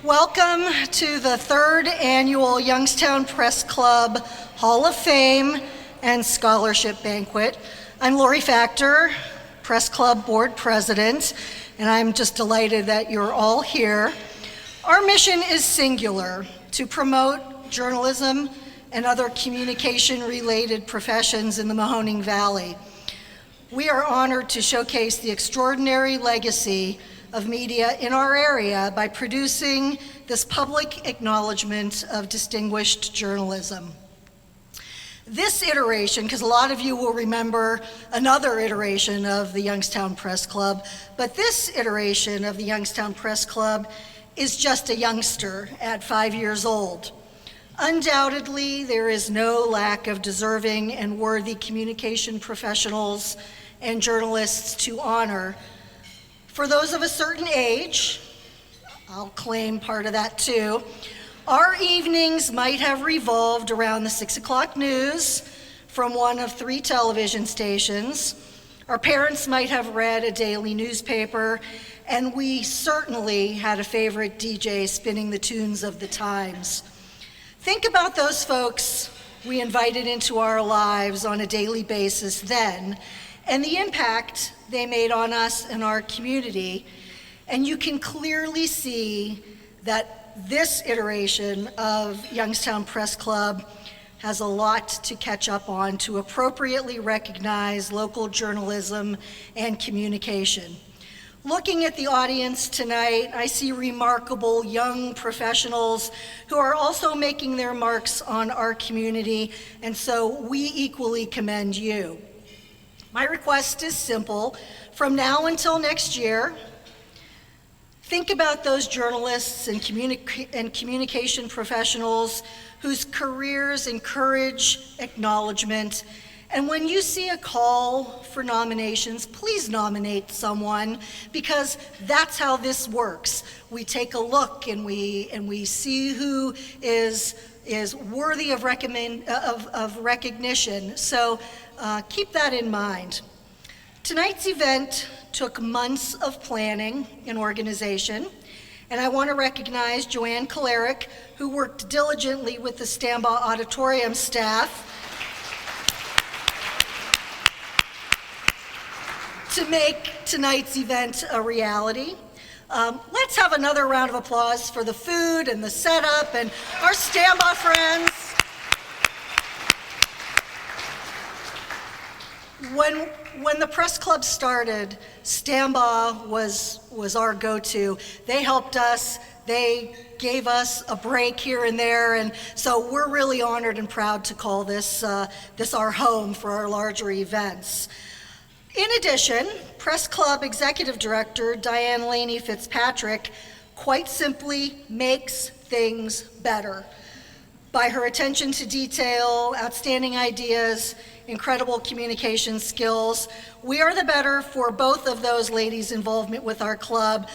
Welcome to the third annual Youngstown Press Club Hall of Fame and Scholarship Banquet. I'm Lori Factor, Press Club Board President, and I'm just delighted that you're all here. Our mission is singular: to promote journalism and other communication-related professions in the Mahoning Valley. We are honored to showcase the extraordinary legacy of media in our area by producing this public acknowledgement of distinguished journalism. This iteration, because a lot of you will remember another iteration of the Youngstown Press Club, but this iteration of the Youngstown Press Club is just a youngster at 5 years old. Undoubtedly, there is no lack of deserving and worthy communication professionals and journalists to honor. For those of a certain age, I'll claim part of that too, our evenings might have revolved around the 6 o'clock news from one of 3 television stations. Our parents might have read a daily newspaper, and we certainly had a favorite DJ spinning the tunes of the times. Think about those folks we invited into our lives on a daily basis then, and the impact they made on us and our community. And you can clearly see that this iteration of Youngstown Press Club has a lot to catch up on to appropriately recognize local journalism and communication. Looking at the audience tonight, I see remarkable young professionals who are also making their marks on our community, and so we equally commend you. My request is simple. From now until next year, think about those journalists and communication professionals whose careers encourage acknowledgement. And when you see a call for nominations, please nominate someone, because that's how this works. We take a look and we see who is worthy of recognition. So keep that in mind. Tonight's event took months of planning and organization, and I want to recognize Joanne Kalerick, who worked diligently with the Stambaugh Auditorium staff to make tonight's event a reality. Let's have another round of applause for the food and the setup and our Stambaugh friends. When the press club started, Stambaugh was our go-to. They helped us, they gave us a break here and there, and so we're really honored and proud to call this our home for our larger events. In addition, Press Club Executive Director Diane Laney Fitzpatrick quite simply makes things better by her attention to detail, outstanding ideas, incredible communication skills. We are the better for both of those ladies' involvement with our club.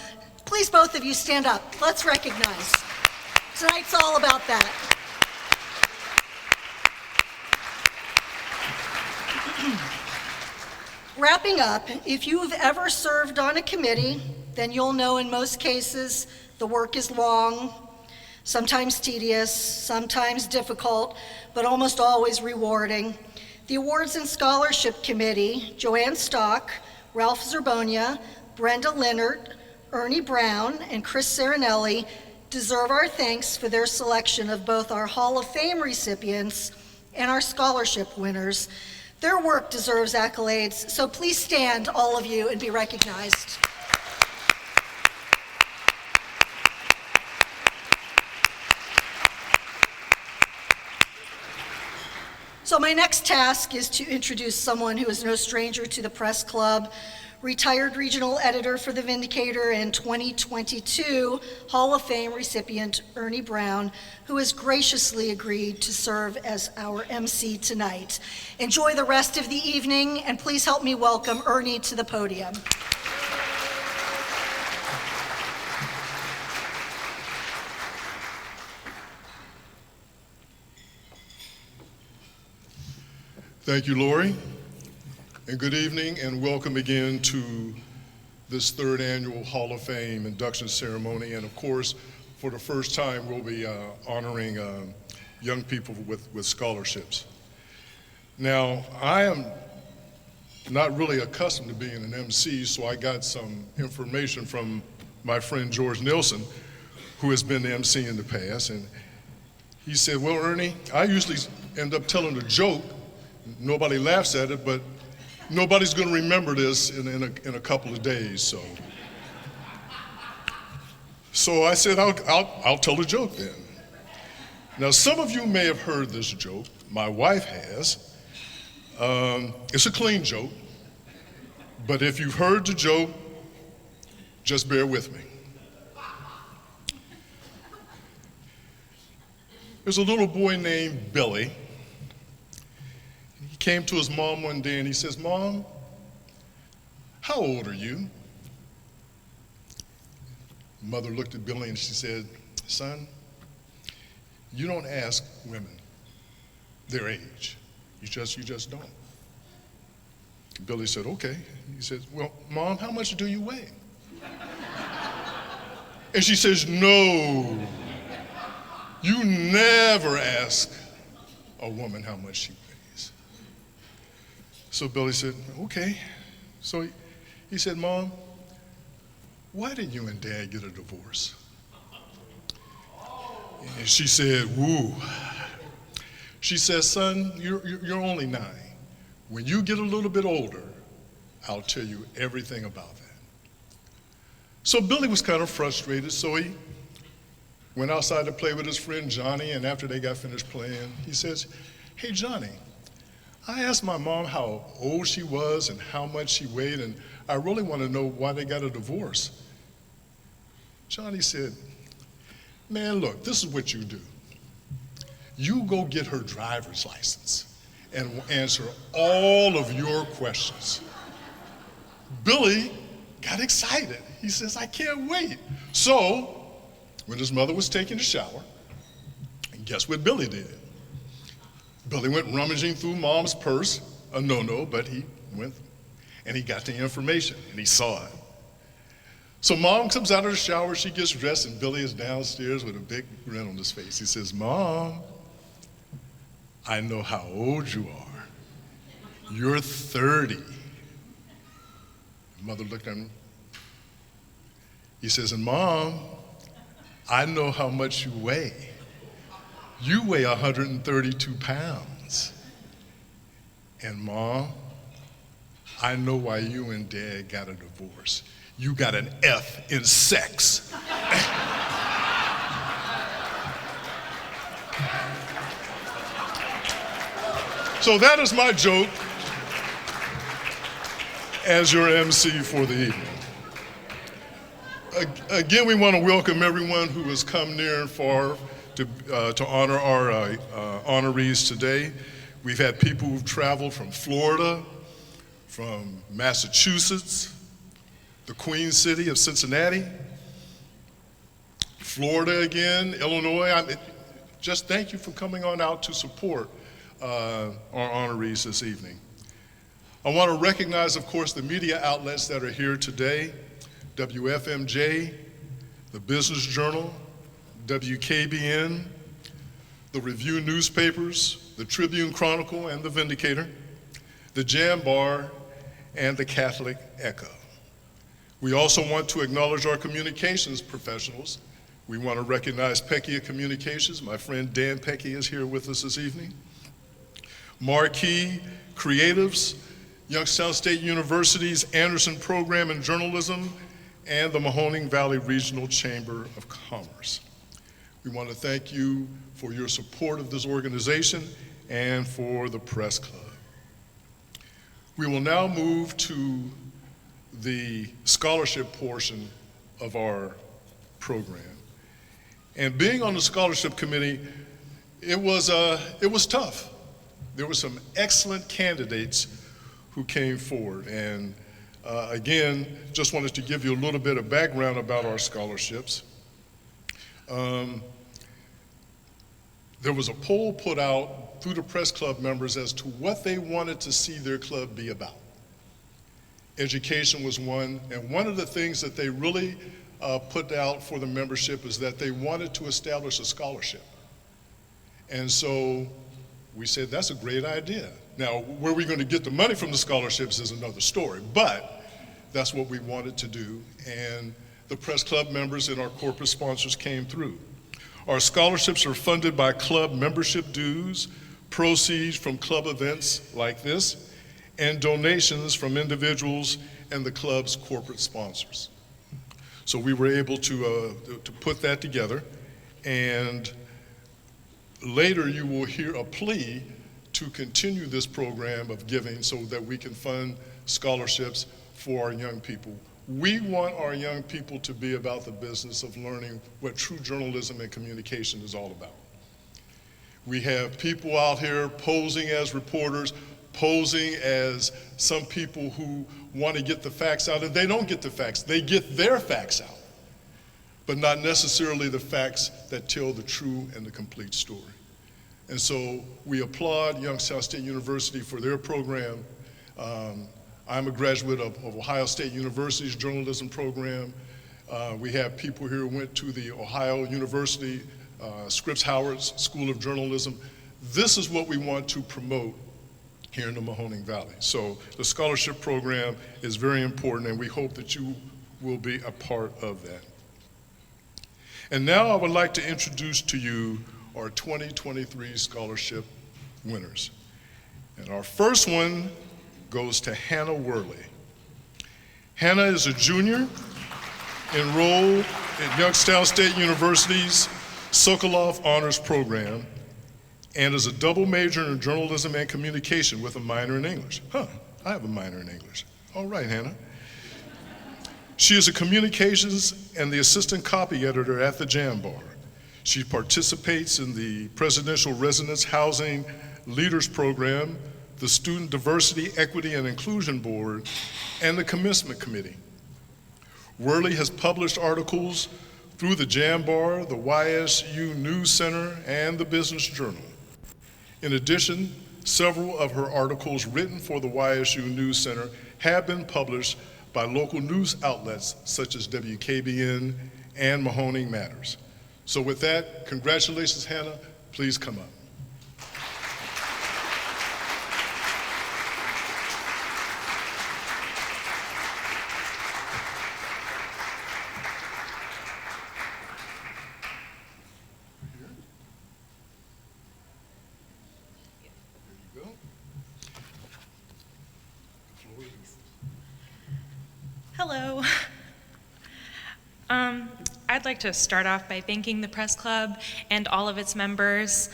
Please, both of you, stand up. Let's recognize. Tonight's all about that. Wrapping up, if you've ever served on a committee, then you'll know in most cases the work is long, sometimes tedious, sometimes difficult, but almost always rewarding. The Awards and Scholarship Committee, Joanne Stock, Ralph Zerbonia, Brenda Leonard, Ernie Brown, and Chris Serenelli deserve our thanks for their selection of both our Hall of Fame recipients and our scholarship winners. Their work deserves accolades, so please stand, all of you, and be recognized. So my next task is to introduce someone who is no stranger to the Press Club, retired regional editor for The Vindicator and 2022 Hall of Fame recipient Ernie Brown, who has graciously agreed to serve as our MC tonight. Enjoy the rest of the evening, and please help me welcome Ernie to the podium. Thank you, Lori, and good evening, and welcome again to this third annual Hall of Fame induction ceremony, and of course, for the first time, we'll be honoring young people with scholarships. Now, I am not really accustomed to being an MC, so I got some information from my friend George Nilsson, who has been the MC in the past, and he said, well, Ernie, I usually end up telling a joke. Nobody laughs at it, but nobody's going to remember this in a couple of days, so I said, I'll tell a joke then. Now, some of you may have heard this joke. My wife has. It's a clean joke, but if you've heard the joke, just bear with me. There's a little boy named Billy. He came to his mom one day and he says, Mom, how old are you? Mother looked at Billy and she said, son, you don't ask women their age. You just don't. Billy said, okay. He said, well, Mom, how much do you weigh? And she says, no, you never ask a woman how much she weighs. So Billy said, okay. So he said, Mom, why did you and Dad get a divorce? And she said, woo. She says, son, you're only 9. When you get a little bit older, I'll tell you everything about that. So Billy was kind of frustrated, so he went outside to play with his friend Johnny, and after they got finished playing, he says, hey, Johnny, I asked my mom how old she was and how much she weighed, and I really want to know why they got a divorce. Johnny said, man, look, this is what you do. You go get her driver's license and we'll answer all of your questions. Billy got excited. He says, I can't wait. So, when his mother was taking a shower, and guess what Billy did? Billy went rummaging through Mom's purse, a no-no, but he went and he got the information and he saw it. So Mom comes out of the shower, she gets dressed, and Billy is downstairs with a big grin on his face. He says, Mom, I know how old you are. You're 30. Mother looked at him. He says, and Mom, I know how much you weigh. You weigh 132 pounds. And Mom, I know why you and Dad got a divorce. You got an F in sex. So that is my joke as your MC for the evening. Again, we want to welcome everyone who has come near and far to honor our honorees today. We've had people who've traveled from Florida, from Massachusetts, the Queen City of Cincinnati, Florida again, Illinois. Just thank you for coming on out to support our honorees this evening. I want to recognize, of course, the media outlets that are here today: WFMJ, the Business Journal, WKBN, the Review newspapers, the Tribune Chronicle and the Vindicator, the Jam Bar, and the Catholic Echo. We also want to acknowledge our communications professionals. We want to recognize Pecchia Communications. My friend Dan Pecchia is here with us this evening. Marquee Creatives, Youngstown State University's Anderson Program in Journalism, and the Mahoning Valley Regional Chamber of Commerce. We want to thank you for your support of this organization and for the Press Club. We will now move to the scholarship portion of our program. And being on the scholarship committee, it was tough. There were some excellent candidates who came forward. And again, just wanted to give you a little bit of background about our scholarships. There was a poll put out through the Press Club members as to what they wanted to see their club be about. Education was one, and one of the things that they really put out for the membership is that they wanted to establish a scholarship. And so we said, that's a great idea. Now, where we're going to get the money from the scholarships is another story, but that's what we wanted to do. And the press club members and our corporate sponsors came through. Our scholarships are funded by club membership dues, proceeds from club events like this, and donations from individuals and the club's corporate sponsors. So we were able to put that together, and later you will hear a plea to continue this program of giving so that we can fund scholarships for our young people. We want our young people to be about the business of learning what true journalism and communication is all about. We have people out here posing as reporters, posing as some people who want to get the facts out, and they don't get the facts. They get their facts out, but not necessarily the facts that tell the true and the complete story. And so we applaud Youngstown State University for their program. I'm a graduate of Ohio State University's journalism program. We have people here who went to the Ohio University Scripps Howard's School of Journalism. This is what we want to promote here in the Mahoning Valley. So the scholarship program is very important, and we hope that you will be a part of that. And now I would like to introduce to you our 2023 scholarship winners. And our first one goes to Hannah Worley. Hannah is a junior enrolled at Youngstown State University's Sokolov Honors Program and is a double major in journalism and communication with a minor in English. I have a minor in English. All right, Hannah. She is a communications and the assistant copy editor at the Stambaugh. She participates in the Presidential Residence Housing Leaders Program, the Student Diversity, Equity, and Inclusion Board, and the Commencement Committee. Worley has published articles through the Stambaugh, the YSU News Center, and the Business Journal. In addition, several of her articles written for the YSU News Center have been published by local news outlets such as WKBN and Mahoning Matters. So with that, congratulations, Hannah. Please come up. Hello. I'd like to start off by thanking the Press Club and all of its members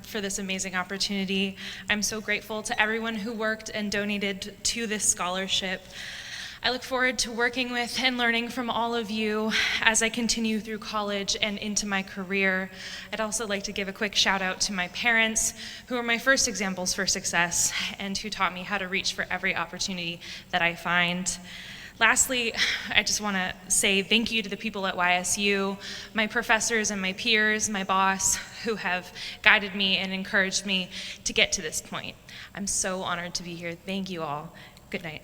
for this amazing opportunity. I'm so grateful to everyone who worked and donated to this scholarship. I look forward to working with and learning from all of you as I continue through college and into my career. I'd also like to give a quick shout out to my parents, who are my first examples for success and who taught me how to reach for every opportunity that I find. Lastly, I just want to say thank you to the people at YSU, my professors and my peers, my boss, who have guided me and encouraged me to get to this point. I'm so honored to be here. Thank you all. Good night.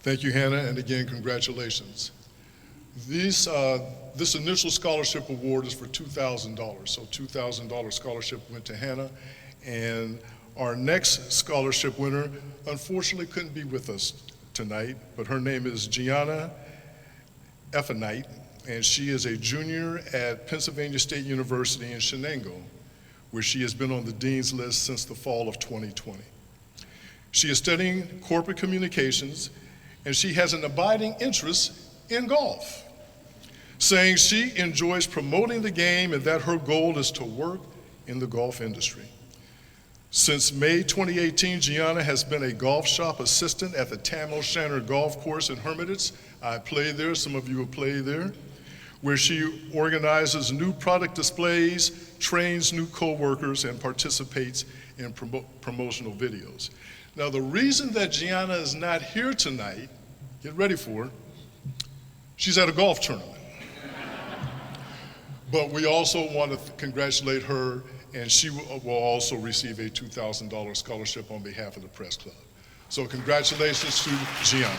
Thank you, Hannah, and again, congratulations. This initial scholarship award is for $2,000, so $2,000 scholarship went to Hannah, and our next scholarship winner unfortunately couldn't be with us tonight, but her name is Gianna Effanite, and she is a junior at Pennsylvania State University in Shenango, where she has been on the dean's list since the fall of 2020. She is studying corporate communications, and she has an abiding interest in golf, saying she enjoys promoting the game and that her goal is to work in the golf industry. Since May 2018, Gianna has been a golf shop assistant at the Tam O'Shanter Golf Course in Hermitage. I played there, some of you have played there, where she organizes new product displays, trains new coworkers, and participates in promotional videos. Now, the reason that Gianna is not here tonight, get ready for it, she's at a golf tournament. But we also want to congratulate her, and she will also receive a $2,000 scholarship on behalf of the Press Club. So congratulations to Gianna.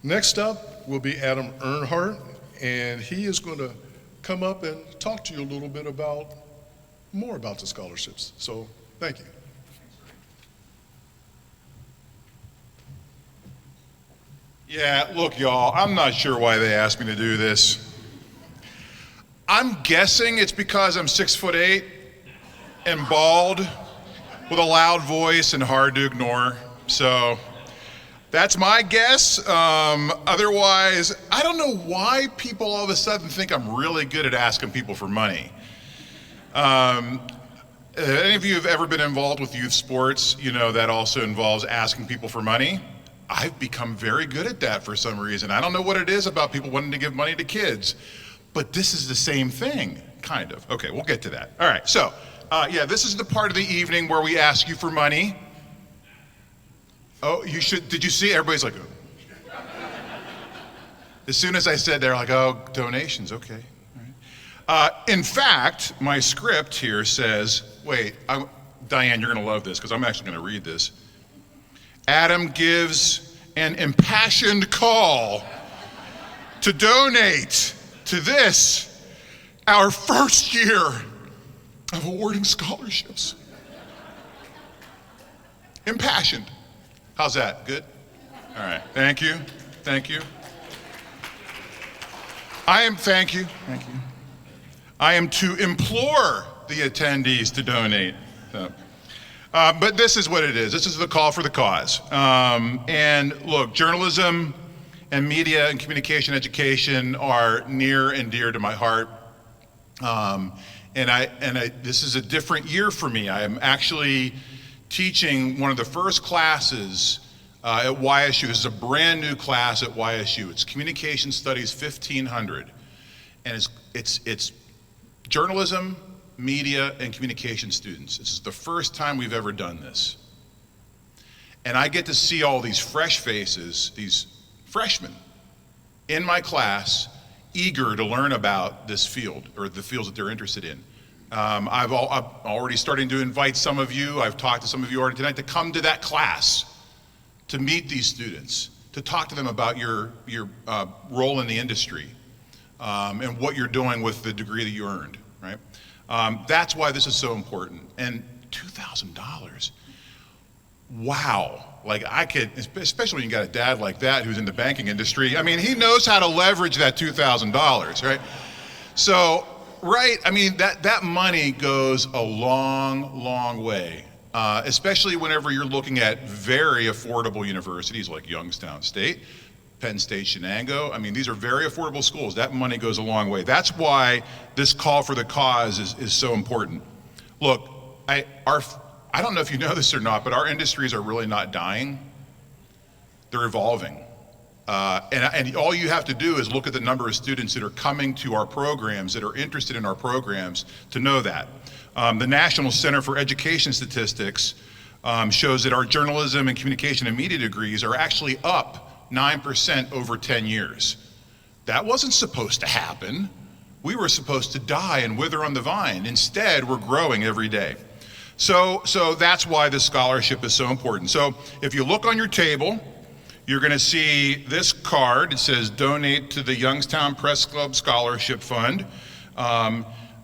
Next up will be Adam Earnhardt, and he is going to come up and talk to you a little bit more about the scholarships. So thank you. Yeah, look, y'all, I'm not sure why they asked me to do this. I'm guessing it's because I'm 6'8" and bald with a loud voice and hard to ignore. So that's my guess. Otherwise, I don't know why people all of a sudden think I'm really good at asking people for money. Any of you have ever been involved with youth sports, you know that also involves asking people for money. I've become very good at that for some reason. I don't know what it is about people wanting to give money to kids, but this is the same thing, kind of. Okay, we'll get to that. All right, so, yeah, this is the part of the evening where we ask you for money. Oh, did you see? Everybody's like, oh. As soon as I said, they're like, oh, donations, okay. All right. In fact, my script here says, wait, Diane, you're gonna love this, because I'm actually gonna read this. Adam gives an impassioned call to donate to this, our first year of awarding scholarships. Impassioned. How's that? Good? All right. Thank you. Thank you. Thank you. I am to implore the attendees to donate. But this is what it is. This is the call for the cause. And look, journalism and media and communication education are near and dear to my heart. This is a different year for me. I am actually teaching one of the first classes at YSU. This is a brand new class at YSU. It's Communication Studies 1500. And it's journalism, media, and communication students. This is the first time we've ever done this. And I get to see all these fresh faces, these freshmen in my class, eager to learn about this field, or the fields that they're interested in. I'm already starting to invite some of you, I've talked to some of you already tonight, to come to that class, to meet these students, to talk to them about your role in the industry, and what you're doing with the degree that you earned, right? That's why this is so important. And $2,000, wow. Like I could, especially when you got a dad like that who's in the banking industry, I mean, he knows how to leverage that $2,000, right? So, right, I mean, that money goes a long, long way, especially whenever you're looking at very affordable universities like Youngstown State, Penn State, Shenango. I mean, these are very affordable schools. That money goes a long way. That's why this call for the cause is so important. Look, I don't know if you know this or not, but our industries are really not dying. They're evolving. And all you have to do is look at the number of students that are coming to our programs, that are interested in our programs, to know that. The National Center for Education Statistics shows that our journalism and communication and media degrees are actually up 9% over 10 years. That wasn't supposed to happen. We were supposed to die and wither on the vine. Instead, we're growing every day. So that's why this scholarship is so important. So if you look on your table, you're gonna see this card. It says donate to the Youngstown Press Club Scholarship Fund.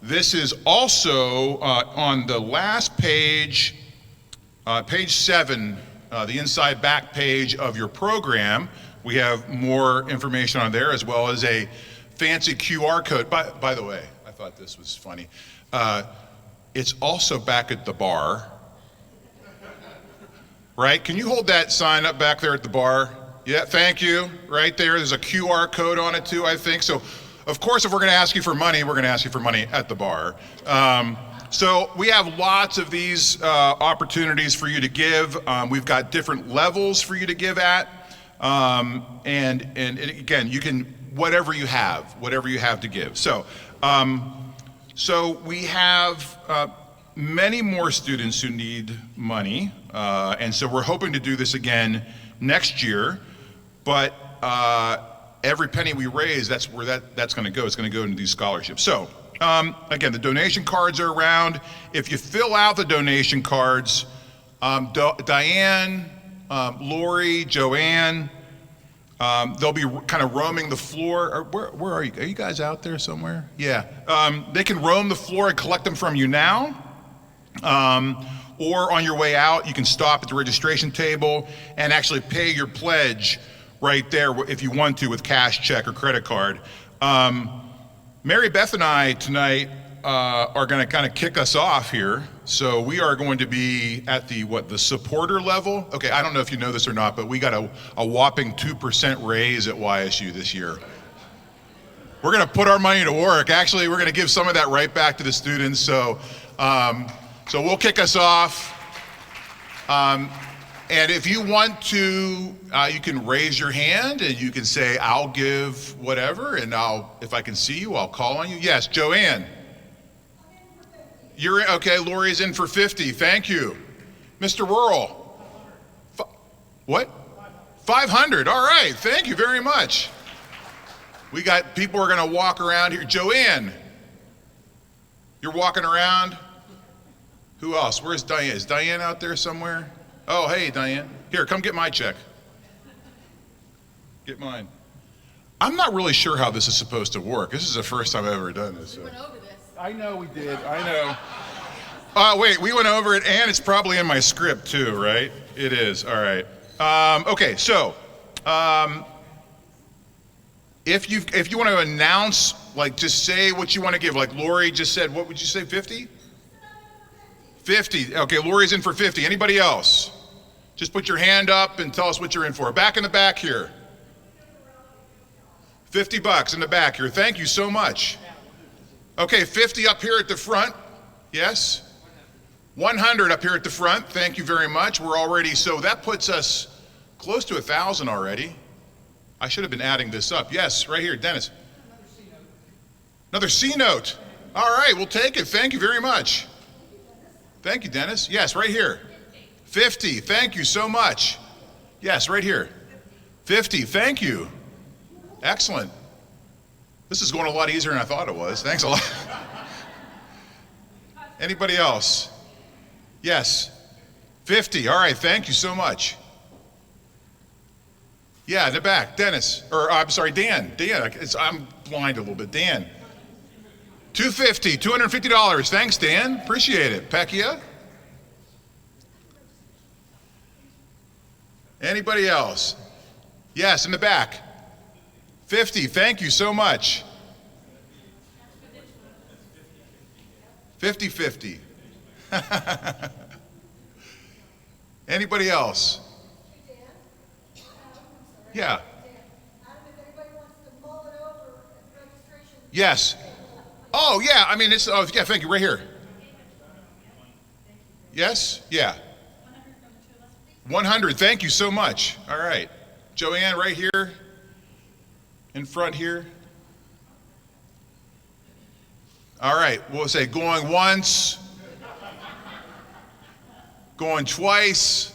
This is also on the last page, page 7, the inside back page of your program. We have more information on there, as well as a fancy QR code. By the way, I thought this was funny. It's also back at the bar, right? Can you hold that sign up back there at the bar? Yeah, thank you. Right there, there's a QR code on it too, I think. So, of course, if we're gonna ask you for money, we're gonna ask you for money at the bar. So we have lots of these opportunities for you to give. We've got different levels for you to give at. And again, you can, whatever you have to give. So, so we have many more students who need money, and so we're hoping to do this again next year, but every penny we raise, that's where that's going to go. It's going to go into these scholarships. So, again, the donation cards are around. If you fill out the donation cards, Diane, Lori, Joanne, they'll be kind of roaming the floor. Where are you? Are you guys out there somewhere? Yeah. They can roam the floor and collect them from you now. Or on your way out, you can stop at the registration table and actually pay your pledge right there if you want to with cash, check, or credit card. Mary Beth and I tonight are going to kind of kick us off here. So we are going to be at the supporter level. Okay, I don't know if you know this or not, but we got a whopping 2% raise at YSU this year. We're going to put our money to work. Actually, we're going to give some of that right back to the students. So, so we'll kick us off. And if you want to, you can raise your hand and you can say, I'll give whatever, and if I can see you, I'll call on you. Yes, Joanne. You're okay. Lori's in for 50. Thank you, Mr. Rural. What? 500. All right. Thank you very much. We got people who are going to walk around here. Joanne, you're walking around. Who else? Where's Diane? Is Diane out there somewhere? Oh, hey, Diane. Here, come get my check. Get mine. I'm not really sure how this is supposed to work. This is the first time I've ever done this. So. We went over this. I know we did. I know. Wait, we went over it, and it's probably in my script too, right? It is. All right. Okay, so if you want to announce, like, just say what you want to give. Like Lori just said, what would you say? 50? 50. Okay, Lori's in for 50. Anybody else? Just put your hand up and tell us what you're in for. Back in the back here. $50 in the back here. Thank you so much. Okay, 50 up here at the front. Yes? 100 up here at the front. Thank you very much. We're already, so that puts us close to 1,000 already. I should have been adding this up. Yes, right here, Dennis. Another C note. All right, we'll take it. Thank you very much. Thank you, Dennis. Yes, right here. 50. Thank you so much. Yes, right here. 50. Thank you. Excellent. This is going a lot easier than I thought it was. Thanks a lot. Anybody else? Yes. 50. All right. Thank you so much. Yeah, in the back. Dennis. Or, I'm sorry, Dan. Dan. I'm blind a little bit. Dan. $250. $250. Thanks, Dan. Appreciate it. Pecchia? Anybody else? Yes, in the back. 50. Thank you so much. 50-50. Anybody else? Yeah. Yes. Oh, yeah. I mean, it's, oh, yeah, thank you. Right here. Yes? Yeah. 100. Thank you so much. All right. Joanne, right here. In front here. All right. We'll say going once. Going twice.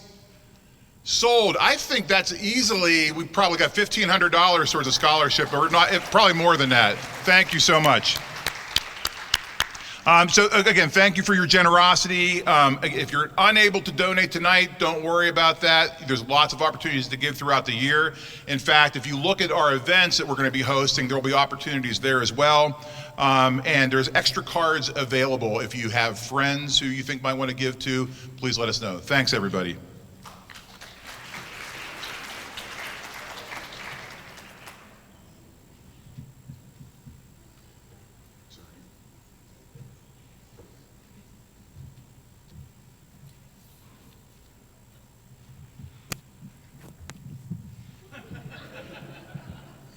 Sold. I think that's easily, we probably got $1,500 towards a scholarship, or not, probably more than that. Thank you so much. So again, thank you for your generosity. If you're unable to donate tonight, don't worry about that. There's lots of opportunities to give throughout the year. In fact, if you look at our events that we're going to be hosting, there will be opportunities there as well. And there's extra cards available. If you have friends who you think might want to give to, please let us know. Thanks, everybody.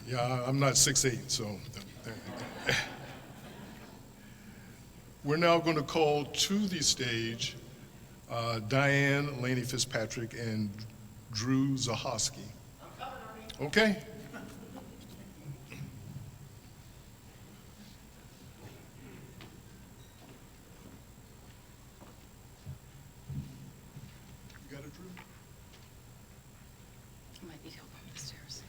Yeah, I'm not 6'8", so. We're now going to call to the stage Diane Laney Fitzpatrick and Drew Zahosky. Okay. You got it, Drew? I might need help up the stairs.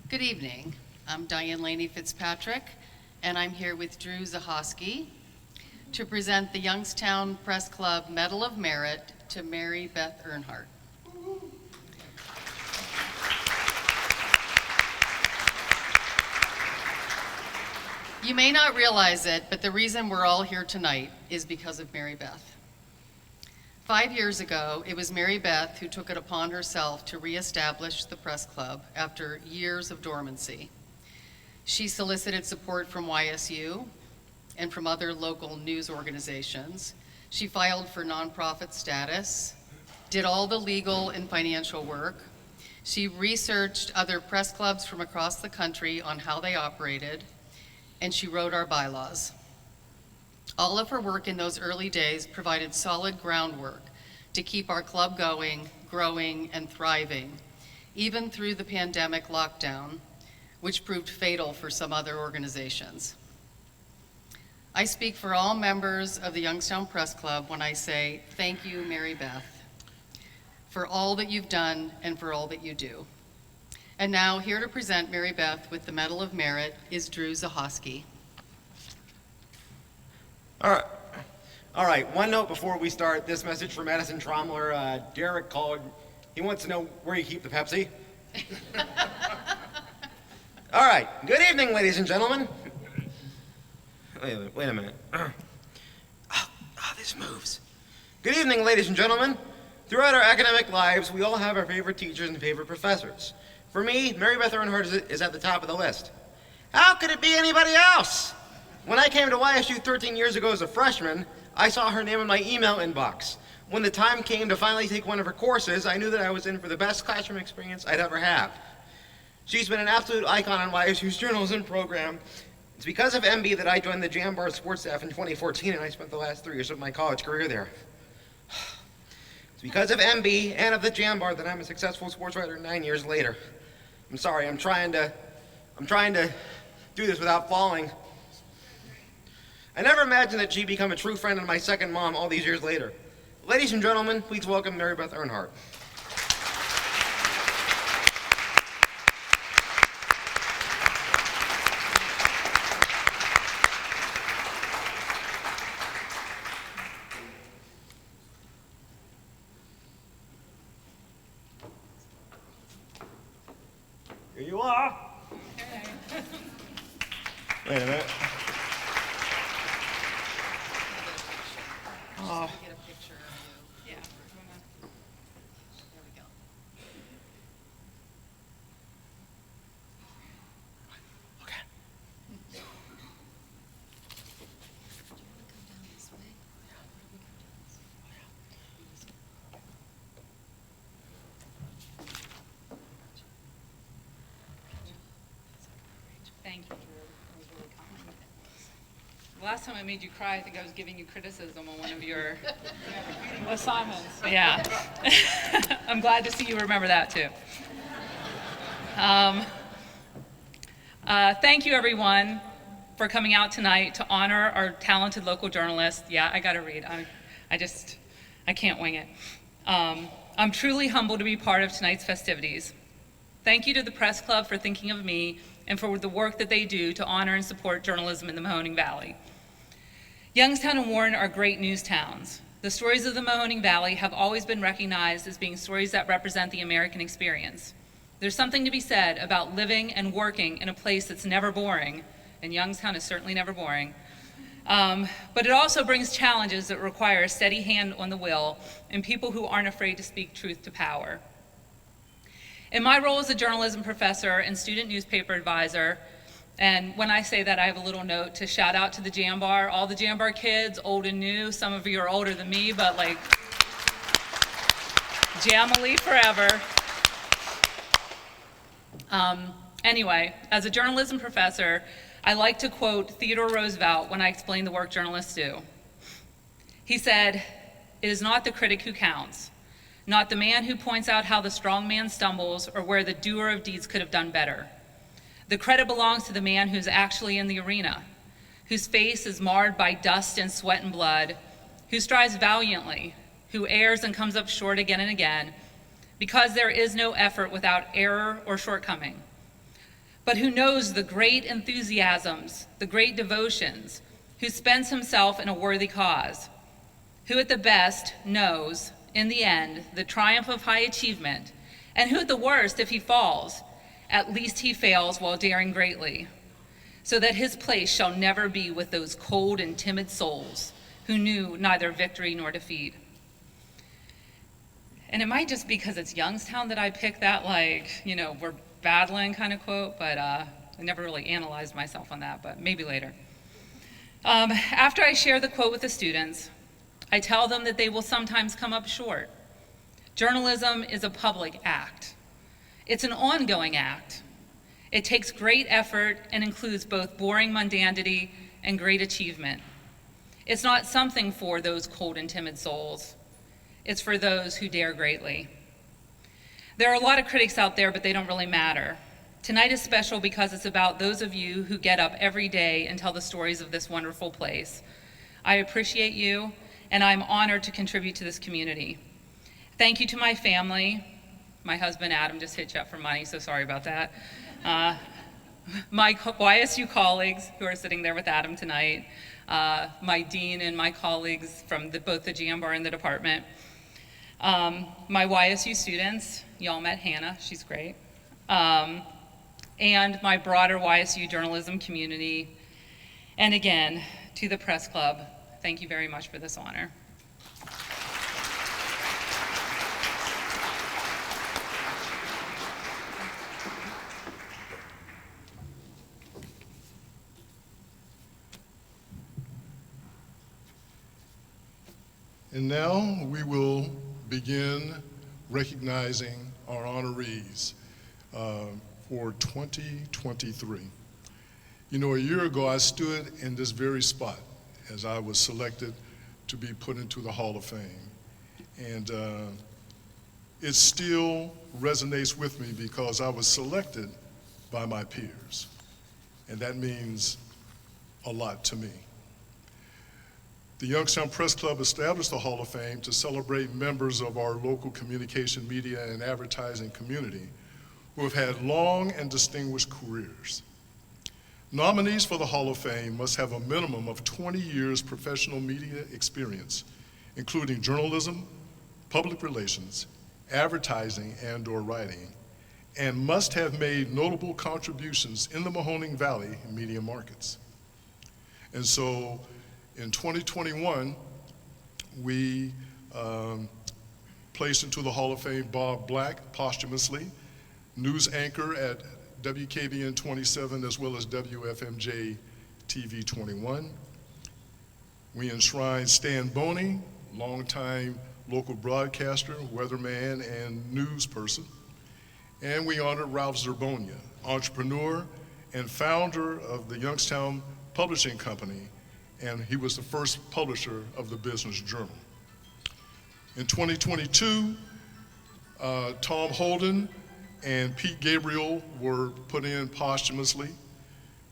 Good evening. I'm Diane Laney Fitzpatrick, and I'm here with Drew Zahoski to present the Youngstown Press Club Medal of Merit to Mary Beth Earnhardt. You may not realize it, but the reason we're all here tonight is because of Mary Beth. 5 years ago, it was Mary Beth who took it upon herself to reestablish the press club after years of dormancy. She solicited support from YSU and from other local news organizations. She filed for nonprofit status, did all the legal and financial work. She researched other press clubs from across the country on how they operated, and she wrote our bylaws. All of her work in those early days provided solid groundwork to keep our club going, growing, and thriving, even through the pandemic lockdown, which proved fatal for some other organizations. I speak for all members of the Youngstown Press Club when I say thank you, Mary Beth, for all that you've done and for all that you do. And now, here to present Mary Beth with the Medal of Merit is Drew Zahoski. All right, one note before we start. This message from Madison Trommler. Derek called. He wants to know where you keep the Pepsi. All right, good evening, ladies and gentlemen. Wait a minute. This moves. Good evening, ladies and gentlemen. Throughout our academic lives, we all have our favorite teachers and favorite professors. For me, Mary Beth Earnhardt is at the top of the list. How could it be anybody else? When I came to YSU 13 years ago as a freshman, I saw her name in my email inbox. When the time came to finally take one of her courses, I knew that I was in for the best classroom experience I'd ever had. She's been an absolute icon on YSU's journalism program. It's because of MB that I joined the Jambar sports staff in 2014, and I spent the last 3 years of my college career there. It's because of MB and of the Jambar that I'm a successful sports writer 9 years later. I'm sorry, I'm trying to do this without falling. I never imagined that she'd become a true friend and my second mom all these years later. Ladies and gentlemen, please welcome Mary Beth Earnhardt. Here you are. Wait a minute. Get a picture of you. Yeah. There we go. Okay. Thank you, Drew. That was really kind. The last time I made you cry, I think I was giving you criticism on one of your assignments. Yeah. I'm glad to see you remember that, too. Thank you, everyone, for coming out tonight to honor our talented local journalist. Yeah, I got to read. I can't wing it. I'm truly humbled to be part of tonight's festivities. Thank you to the Press Club for thinking of me and for the work that they do to honor and support journalism in the Mahoning Valley. Youngstown and Warren are great news towns. The stories of the Mahoning Valley have always been recognized as being stories that represent the American experience. There's something to be said about living and working in a place that's never boring, and Youngstown is certainly never boring. But it also brings challenges that require a steady hand on the wheel and people who aren't afraid to speak truth to power. In my role as a journalism professor and student newspaper advisor, And when I say that, I have a little note to shout out to the Jam Bar, all the Jam Bar kids, old and new. Some of you are older than me, but like, Jamily forever. Anyway, as a journalism professor, I like to quote Theodore Roosevelt when I explain the work journalists do. He said, "It is not the critic who counts, not the man who points out how the strong man stumbles or where the doer of deeds could have done better. The credit belongs to the man who's actually in the arena, whose face is marred by dust and sweat and blood, who strives valiantly, who errs and comes up short again and again, because there is no effort without error or shortcoming, but who knows the great enthusiasms, the great devotions, who spends himself in a worthy cause, who at the best knows, in the end, the triumph of high achievement, and who at the worst, if he falls, at least he fails while daring greatly, so that his place shall never be with those cold and timid souls who knew neither victory nor defeat." And it might just be because it's Youngstown that I picked that, like, we're battling kind of quote, but I never really analyzed myself on that, but maybe later. After I share the quote with the students, I tell them that they will sometimes come up short. Journalism is a public act. It's an ongoing act. It takes great effort and includes both boring mundanity and great achievement. It's not something for those cold and timid souls. It's for those who dare greatly. There are a lot of critics out there, but they don't really matter. Tonight is special because it's about those of you who get up every day and tell the stories of this wonderful place. I appreciate you, and I'm honored to contribute to this community. Thank you to my family. My husband, Adam, just hit you up for money, so sorry about that. My YSU colleagues who are sitting there with Adam tonight, my dean and my colleagues from both the Jam Bar and the department, my YSU students, y'all met Hannah, she's great, and my broader YSU journalism community, and again, to the Press Club, thank you very much for this honor. And now we will begin recognizing our honorees for 2023. A year ago I stood in this very spot as I was selected to be put into the Hall of Fame. And it still resonates with me because I was selected by my peers. And that means a lot to me. The Youngstown Press Club established the Hall of Fame to celebrate members of our local communication, media, and advertising community who have had long and distinguished careers. Nominees for the Hall of Fame must have a minimum of 20 years professional media experience, including journalism, public relations, advertising, and/or writing, and must have made notable contributions in the Mahoning Valley media markets. And so, in 2021, we placed into the Hall of Fame Bob Black posthumously, news anchor at WKBN 27 as well as WFMJ TV 21. We enshrined Stan Boney, longtime local broadcaster, weatherman, and news person. And we honored Ralph Zerbonia, entrepreneur and founder of the Youngstown Publishing Company, and he was the first publisher of the Business Journal. In 2022, Tom Holden and Pete Gabriel were put in posthumously.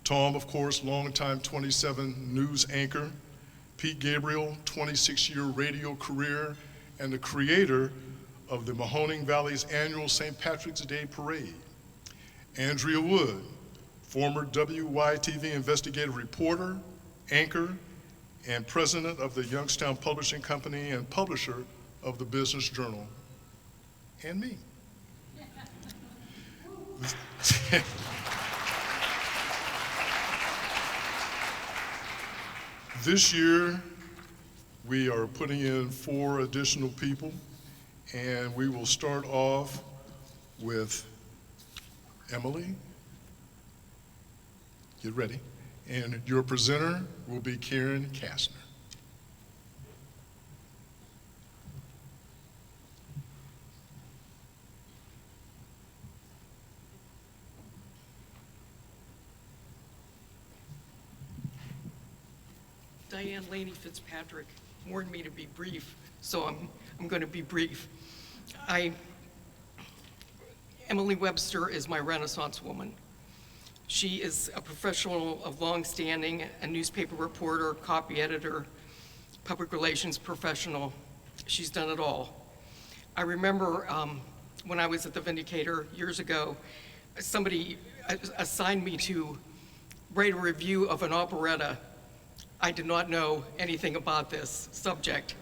Tom, of course, longtime 27 news anchor. Pete Gabriel, 26-year radio career and the creator of the Mahoning Valley's annual St. Patrick's Day Parade. Andrea Wood, former WYTV investigative reporter, anchor, and president of the Youngstown Publishing Company and publisher of the Business Journal, and me. This year, we are putting in 4 additional people, and we will start off with Emily. Get ready. And your presenter will be Karen Kastner. Diane Laney Fitzpatrick warned me to be brief, so I'm going to be brief. Emily Webster is my Renaissance woman. She is a professional of long standing, a newspaper reporter, copy editor, public relations professional. She's done it all. I remember when I was at the Vindicator years ago, somebody assigned me to write a review of an operetta. I did not know anything about this subject.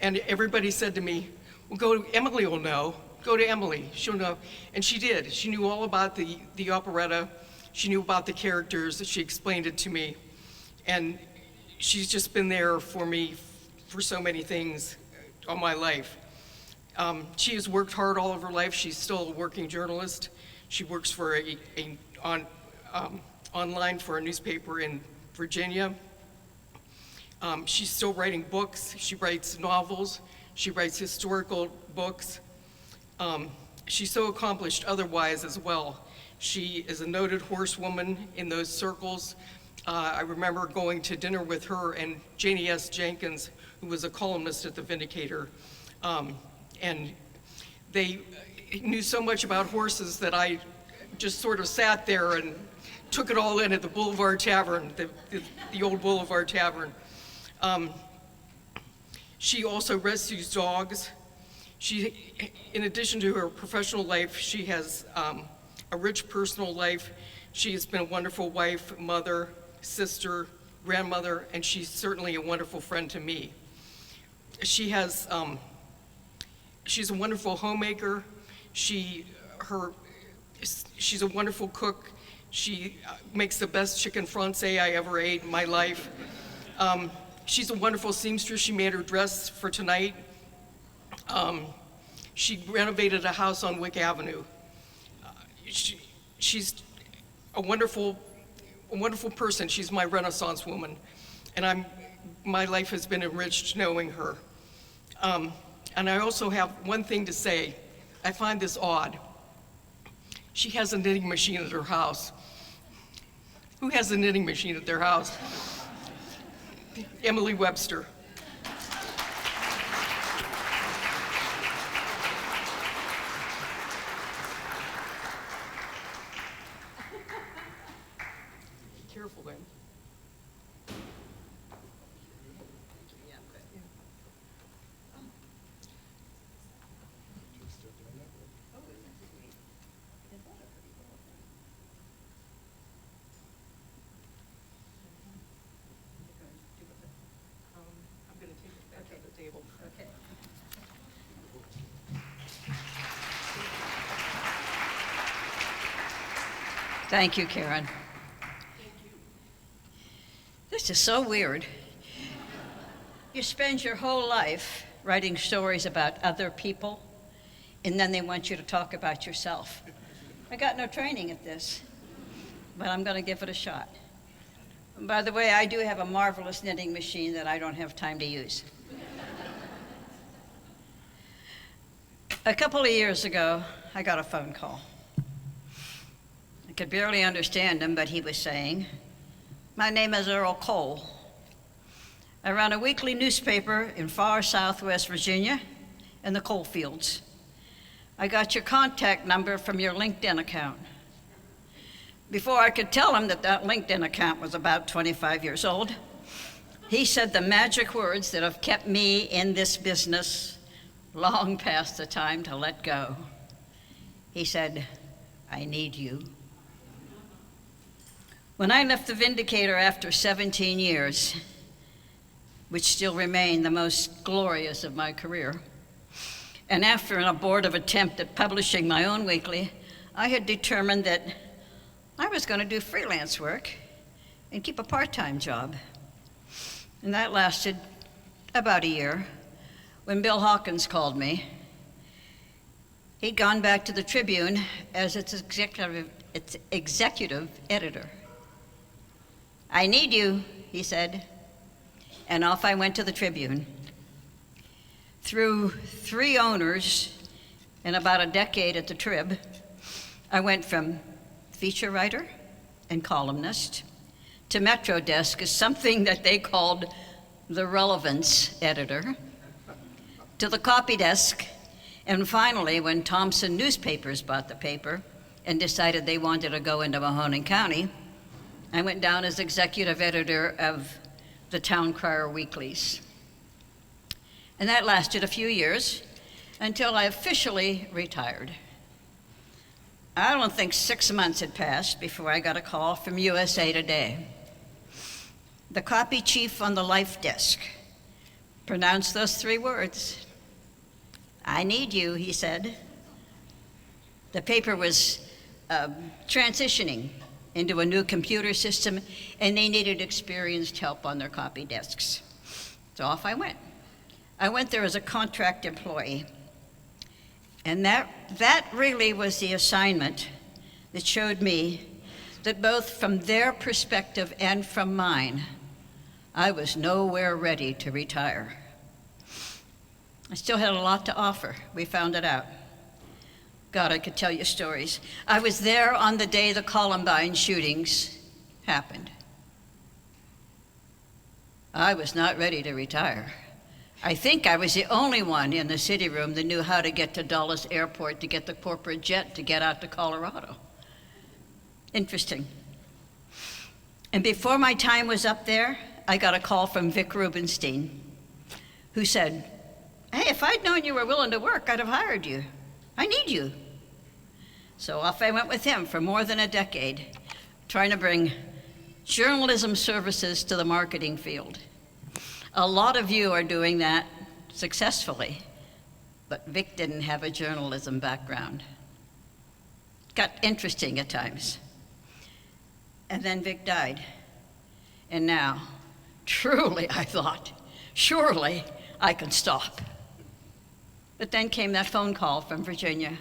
And everybody said to me, well, Emily will know. Go to Emily, she'll know. And she did. She knew all about the operetta. She knew about the characters. She explained it to me. And she's just been there for me for so many things all my life. She has worked hard all of her life. She's still a working journalist. She works for online for a newspaper in Virginia. She's still writing books. She writes novels. She writes historical books. She's so accomplished otherwise as well. She is a noted horsewoman in those circles. I remember going to dinner with her and Janie S. Jenkins, who was a columnist at the Vindicator. And they knew so much about horses that I just sort of sat there and took it all in at the Boulevard Tavern, the old Boulevard Tavern. She also rescues dogs. She, in addition to her professional life, she has a rich personal life. She has been a wonderful wife, mother, sister, grandmother, and she's certainly a wonderful friend to me. She's a wonderful homemaker. She's a wonderful cook. She makes the best chicken francais I ever ate in my life. She's a wonderful seamstress. She made her dress for tonight. She renovated a house on Wick Avenue. She's a wonderful person. She's my Renaissance woman, and my life has been enriched knowing her. And I also have one thing to say. I find this odd. She has a knitting machine at her house. Who has a knitting machine at their house? Emily Webster. Careful then. I'm going to take it back to the table. Okay. Thank you, Karen. This is so weird. You spend your whole life writing stories about other people, and then they want you to talk about yourself. I got no training at this, but I'm going to give it a shot. And by the way, I do have a marvelous knitting machine that I don't have time to use. A couple of years ago, I got a phone call. I could barely understand him, but he was saying, "My name is Earl Cole. I run a weekly newspaper in far southwest Virginia in the coal fields. I got your contact number from your LinkedIn account." Before I could tell him that LinkedIn account was about 25 years old, he said the magic words that have kept me in this business long past the time to let go. He said, "I need you." When I left the Vindicator after 17 years, which still remain the most glorious of my career, and after an abortive attempt at publishing my own weekly, I had determined that I was going to do freelance work and keep a part-time job. And that lasted about a year when Bill Hawkins called me. He'd gone back to the Tribune as its executive editor. "I need you," he said. And off I went to the Tribune. Through 3 owners and about a decade at the Trib, I went from feature writer and columnist to Metro Desk as something that they called the relevance editor, to the copy desk, and finally, when Thompson Newspapers bought the paper and decided they wanted to go into Mahoning County, I went down as executive editor of the Town Crier Weeklies. And that lasted a few years until I officially retired. I don't think 6 months had passed before I got a call from USA Today. The copy chief on the Life desk pronounced those 3 words. "I need you," he said. The paper was transitioning into a new computer system, and they needed experienced help on their copy desks. So off I went. I went there as a contract employee. And that really was the assignment that showed me that both from their perspective and from mine, I was nowhere ready to retire. I still had a lot to offer. We found it out. God, I could tell you stories. I was there on the day the Columbine shootings happened. I was not ready to retire. I think I was the only one in the city room that knew how to get to Dulles Airport to get the corporate jet to get out to Colorado. Interesting. And before my time was up there, I got a call from Vic Rubenstein, who said, "Hey, if I'd known you were willing to work, I'd have hired you. I need you." So off I went with him for more than a decade, trying to bring journalism services to the marketing field. A lot of you are doing that successfully, but Vic didn't have a journalism background. Got interesting at times. And then Vic died. And now, truly, I thought, surely I can stop. But then came that phone call from Virginia.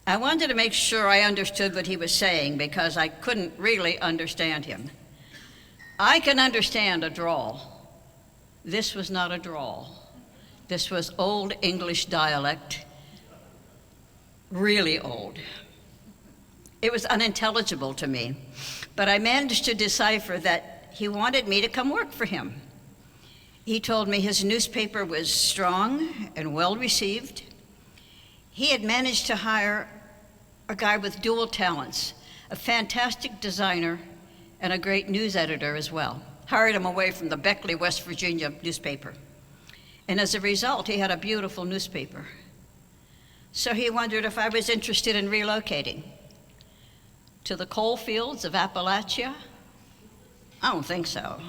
I wanted to make sure I understood what he was saying because I couldn't really understand him. I can understand a drawl. This was not a drawl. This was Old English dialect, really old. It was unintelligible to me, but I managed to decipher that he wanted me to come work for him. He told me his newspaper was strong and well received. He had managed to hire a guy with dual talents, a fantastic designer and a great news editor as well. Hired him away from the Beckley, West Virginia newspaper. And as a result, he had a beautiful newspaper. So he wondered if I was interested in relocating to the coal fields of Appalachia. I don't think so.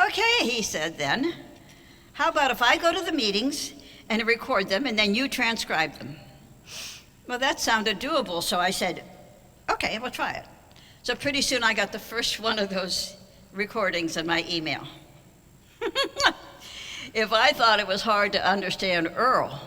Okay, he said then. How about if I go to the meetings and record them and then you transcribe them? Well, that sounded doable, so I said, okay, we'll try it. So pretty soon I got the first one of those recordings in my email. If I thought it was hard to understand Earl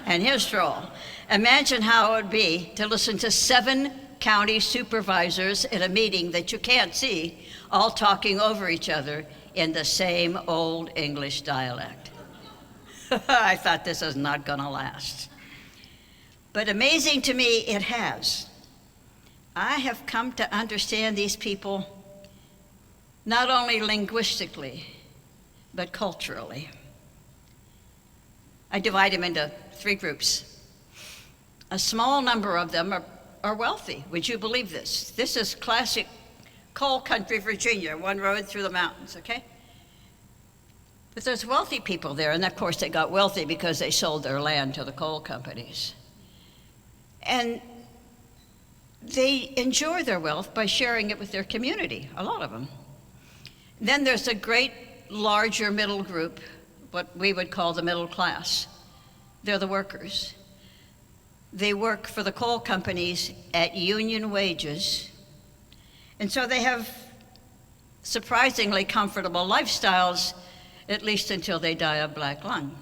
and his drawl, imagine how it would be to listen to 7 county supervisors in a meeting that you can't see, all talking over each other in the same Old English dialect. I thought this is not going to last. But amazing to me, it has. I have come to understand these people not only linguistically, but culturally. I divide them into 3 groups. A small number of them are wealthy. Would you believe this? This is classic coal country, Virginia, one road through the mountains, okay? But there's wealthy people there, and of course they got wealthy because they sold their land to the coal companies. And they enjoy their wealth by sharing it with their community, a lot of them. Then there's a great larger middle group, what we would call the middle class. They're the workers. They work for the coal companies at union wages, and so they have surprisingly comfortable lifestyles, at least until they die of black lung.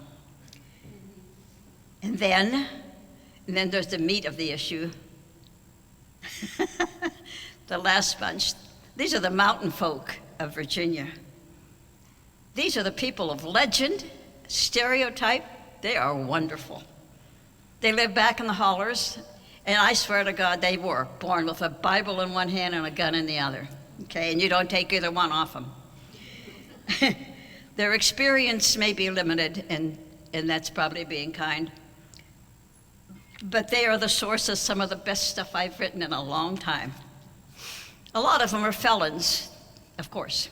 And then there's the meat of the issue. the last bunch, these are the mountain folk of Virginia. These are the people of legend, stereotype. They are wonderful. They live back in the hollers, and I swear to God, they were born with a Bible in one hand and a gun in the other. Okay, and you don't take either one off them. Their experience may be limited, and that's probably being kind. But they are the source of some of the best stuff I've written in a long time. A lot of them are felons, of course.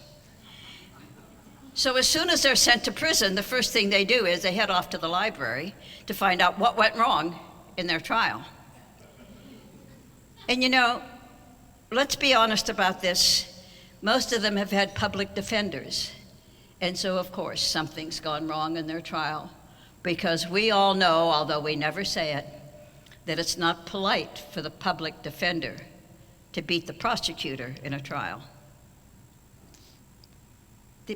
So as soon as they're sent to prison, the first thing they do is they head off to the library to find out what went wrong in their trial. And you know, let's be honest about this. Most of them have had public defenders. And so, of course, something's gone wrong in their trial, because we all know, although we never say it, that it's not polite for the public defender to beat the prosecutor in a trial.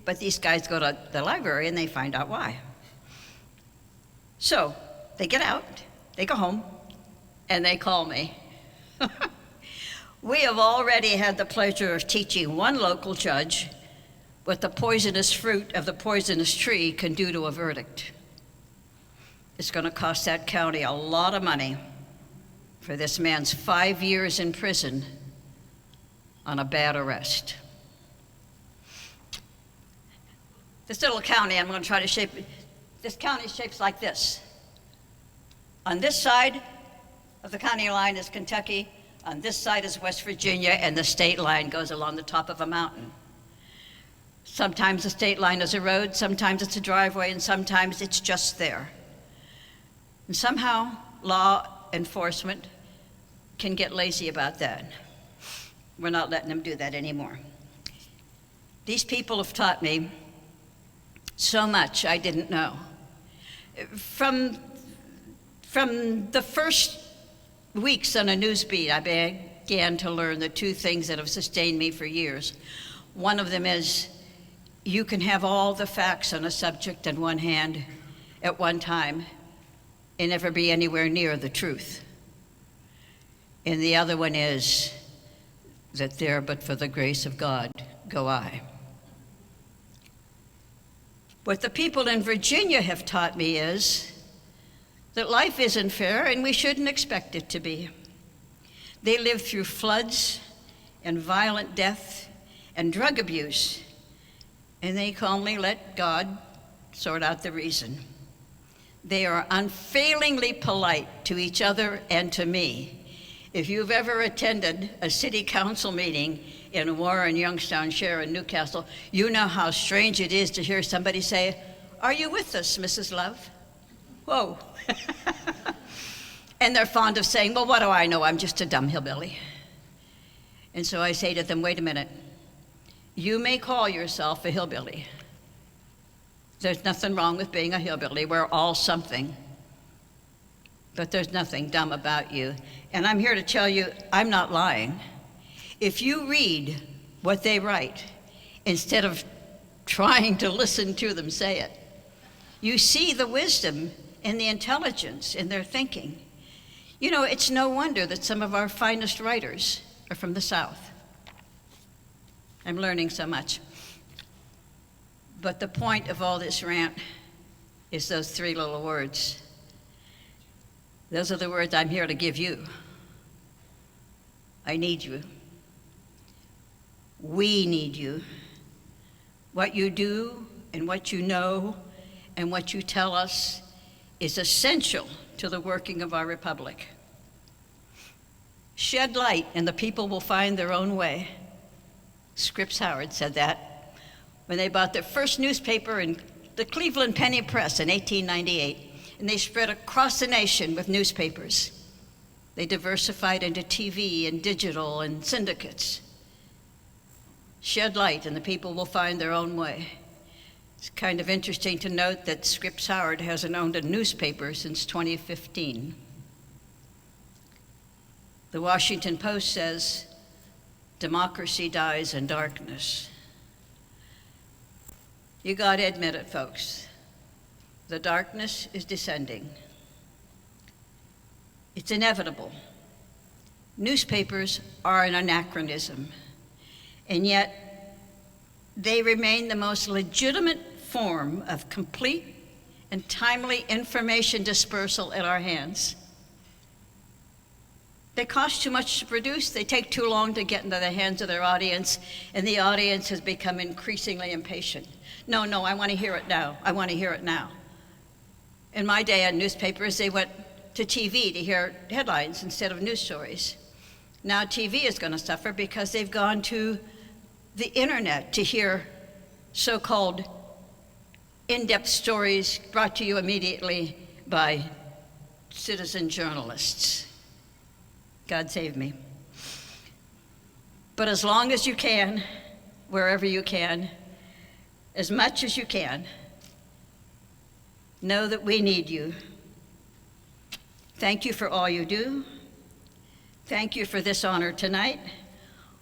But these guys go to the library and they find out why. So they get out, they go home, and they call me. We have already had the pleasure of teaching one local judge what the poisonous fruit of the poisonous tree can do to a verdict. It's going to cost that county a lot of money for this man's 5 years in prison on a bad arrest. This little county, I'm going to try to shape it. This county is shaped like this. On this side of the county line is Kentucky, on this side is West Virginia, and the state line goes along the top of a mountain. Sometimes the state line is a road, sometimes it's a driveway, and sometimes it's just there. And somehow, law enforcement can get lazy about that. We're not letting them do that anymore. These people have taught me so much I didn't know. From the first weeks on a news beat, I began to learn the two things that have sustained me for years. One of them is you can have all the facts on a subject in one hand at one time and never be anywhere near the truth. And the other one is that there, but for the grace of God, go I. What the people in Virginia have taught me is that life isn't fair and we shouldn't expect it to be. They live through floods and violent death and drug abuse, and they calmly let God sort out the reason. They are unfailingly polite to each other and to me. If you've ever attended a city council meeting in Warren, Youngstown, Sharon, Newcastle, you know how strange it is to hear somebody say, "Are you with us, Mrs. Love?" Whoa. And they're fond of saying, "Well, what do I know? I'm just a dumb hillbilly." And so I say to them, wait a minute. You may call yourself a hillbilly. There's nothing wrong with being a hillbilly. We're all something. But there's nothing dumb about you. And I'm here to tell you, I'm not lying. If you read what they write, instead of trying to listen to them say it, you see the wisdom and the intelligence in their thinking. You know, it's no wonder that some of our finest writers are from the South. I'm learning so much. But the point of all this rant is those three little words. Those are the words I'm here to give you. I need you. We need you. What you do and what you know and what you tell us is essential to the working of our republic. Shed light and the people will find their own way. Scripps Howard said that when they bought their first newspaper in the Cleveland Penny Press in 1898, and they spread across the nation with newspapers. They diversified into TV and digital and syndicates. Shed light and the people will find their own way. It's kind of interesting to note that Scripps Howard hasn't owned a newspaper since 2015. The Washington Post says, democracy dies in darkness. You got to admit it, folks. The darkness is descending. It's inevitable. Newspapers are an anachronism, and yet they remain the most legitimate form of complete and timely information dispersal in our hands. They cost too much to produce, they take too long to get into the hands of their audience, and the audience has become increasingly impatient. No, I want to hear it now. I want to hear it now. In my day on newspapers, they went to TV to hear headlines instead of news stories. Now TV is going to suffer because they've gone to the internet to hear so-called in-depth stories brought to you immediately by citizen journalists. God save me. But as long as you can, wherever you can, as much as you can, know that we need you. Thank you for all you do. Thank you for this honor tonight,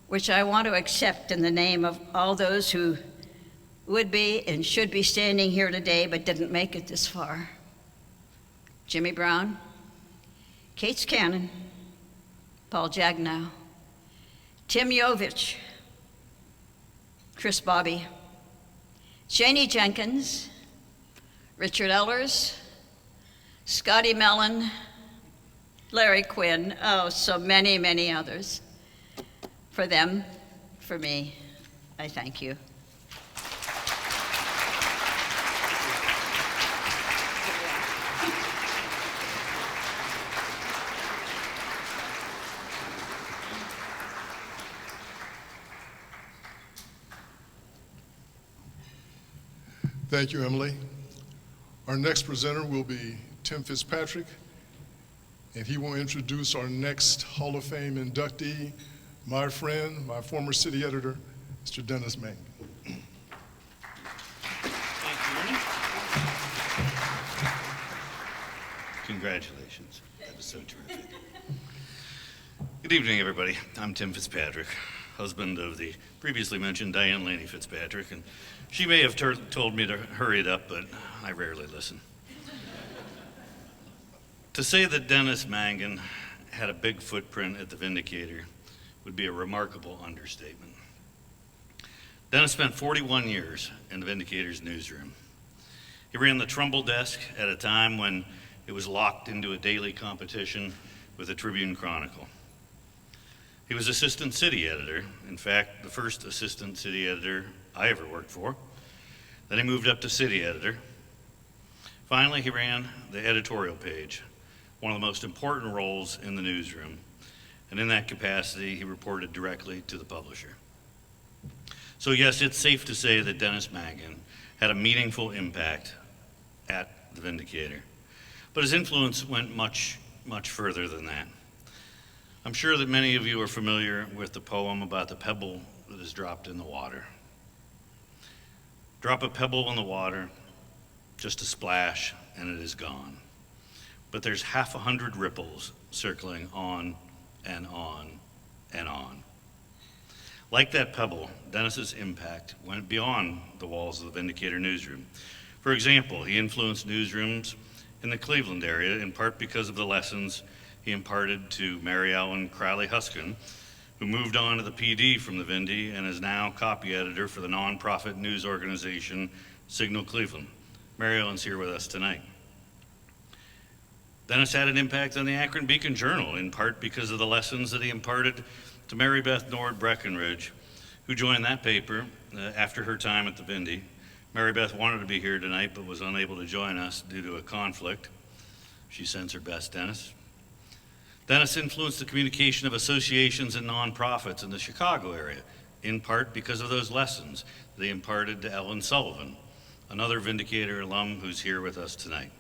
which I want to accept in the name of all those who would be and should be standing here today but didn't make it this far. Jimmy Brown, Kate Cannon, Paul Jagnow, Tim Yovich, Chris Bobby, Janie Jenkins, Richard Ellers, Scotty Mellon, Larry Quinn, oh, so many, many others. For them, for me, I thank you. Thank you, Emily. Our next presenter will be Tim Fitzpatrick, and he will introduce our next Hall of Fame inductee, my friend, my former city editor, Mr. Dennis Mangan. Thank you, Ernie. Congratulations. That was so terrific. Good evening, everybody. I'm Tim Fitzpatrick, husband of the previously mentioned Diane Laney Fitzpatrick, and she may have told me to hurry it up, but I rarely listen. To say that Dennis Mangan had a big footprint at the Vindicator would be a remarkable understatement. Dennis spent 41 years in the Vindicator's newsroom. He ran the Trumbull desk at a time when it was locked into a daily competition with the Tribune Chronicle. He was assistant city editor, in fact, the first assistant city editor I ever worked for. Then he moved up to city editor. Finally, he ran the editorial page, one of the most important roles in the newsroom. And in that capacity, he reported directly to the publisher. So yes, it's safe to say that Dennis Mangan had a meaningful impact at the Vindicator. But his influence went much, much further than that. I'm sure that many of you are familiar with the poem about the pebble that is dropped in the water. Drop a pebble in the water, just a splash, and it is gone. But there's 100 ripples circling on and on and on. Like that pebble, Dennis's impact went beyond the walls of the Vindicator newsroom. For example, he influenced newsrooms in the Cleveland area, in part because of the lessons he imparted to Mary Ellen Crowley Huskin, who moved on to the PD from the Vindy and is now copy editor for the nonprofit news organization Signal Cleveland. Mary Ellen's here with us tonight. Dennis had an impact on the Akron Beacon Journal, in part because of the lessons that he imparted to Mary Beth Nord Breckenridge, who joined that paper after her time at the Vindy. Mary Beth wanted to be here tonight, but was unable to join us due to a conflict. She sends her best, Dennis. Dennis influenced the communication of associations and nonprofits in the Chicago area, in part because of those lessons they imparted to Ellen Sullivan, another Vindicator alum who's here with us tonight.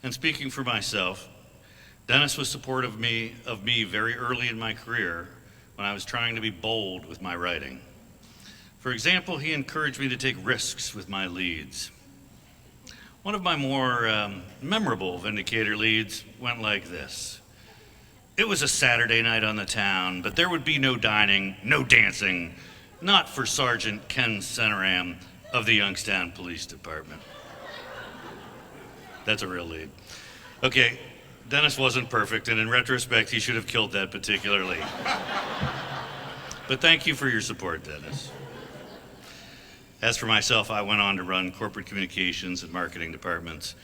And speaking for myself, Dennis was supportive of me very early in my career when I was trying to be bold with my writing. For example, he encouraged me to take risks with my leads. One of my more memorable Vindicator leads went like this. It was a Saturday night on the town, but there would be no dining, no dancing, not for Sergeant Ken Senaram of the Youngstown Police Department. That's a real lead. Okay, Dennis wasn't perfect, and in retrospect, he should have killed that particular lead. But thank you for your support, Dennis. As for myself, I went on to run corporate communications and marketing departments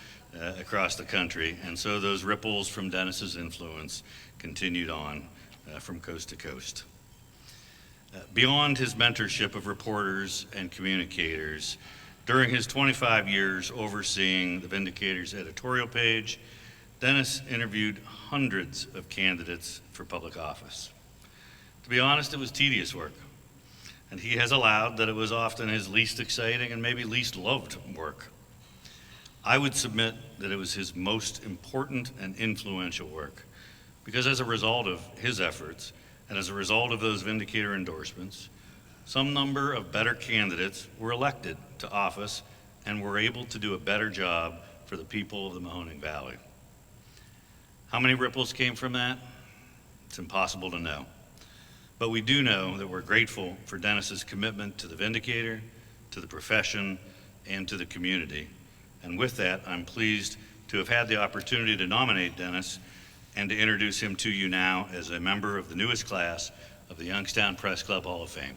across the country, and so those ripples from Dennis's influence continued on from coast to coast. Beyond his mentorship of reporters and communicators, during his 25 years overseeing the Vindicator's editorial page, Dennis interviewed hundreds of candidates for public office. To be honest, it was tedious work, and he has allowed that it was often his least exciting and maybe least loved work. I would submit that it was his most important and influential work, because as a result of his efforts, and as a result of those Vindicator endorsements, some number of better candidates were elected to office and were able to do a better job for the people of the Mahoning Valley. How many ripples came from that? It's impossible to know. But we do know that we're grateful for Dennis's commitment to the Vindicator, to the profession, and to the community. And with that, I'm pleased to have had the opportunity to nominate Dennis and to introduce him to you now as a member of the newest class of the Youngstown Press Club Hall of Fame.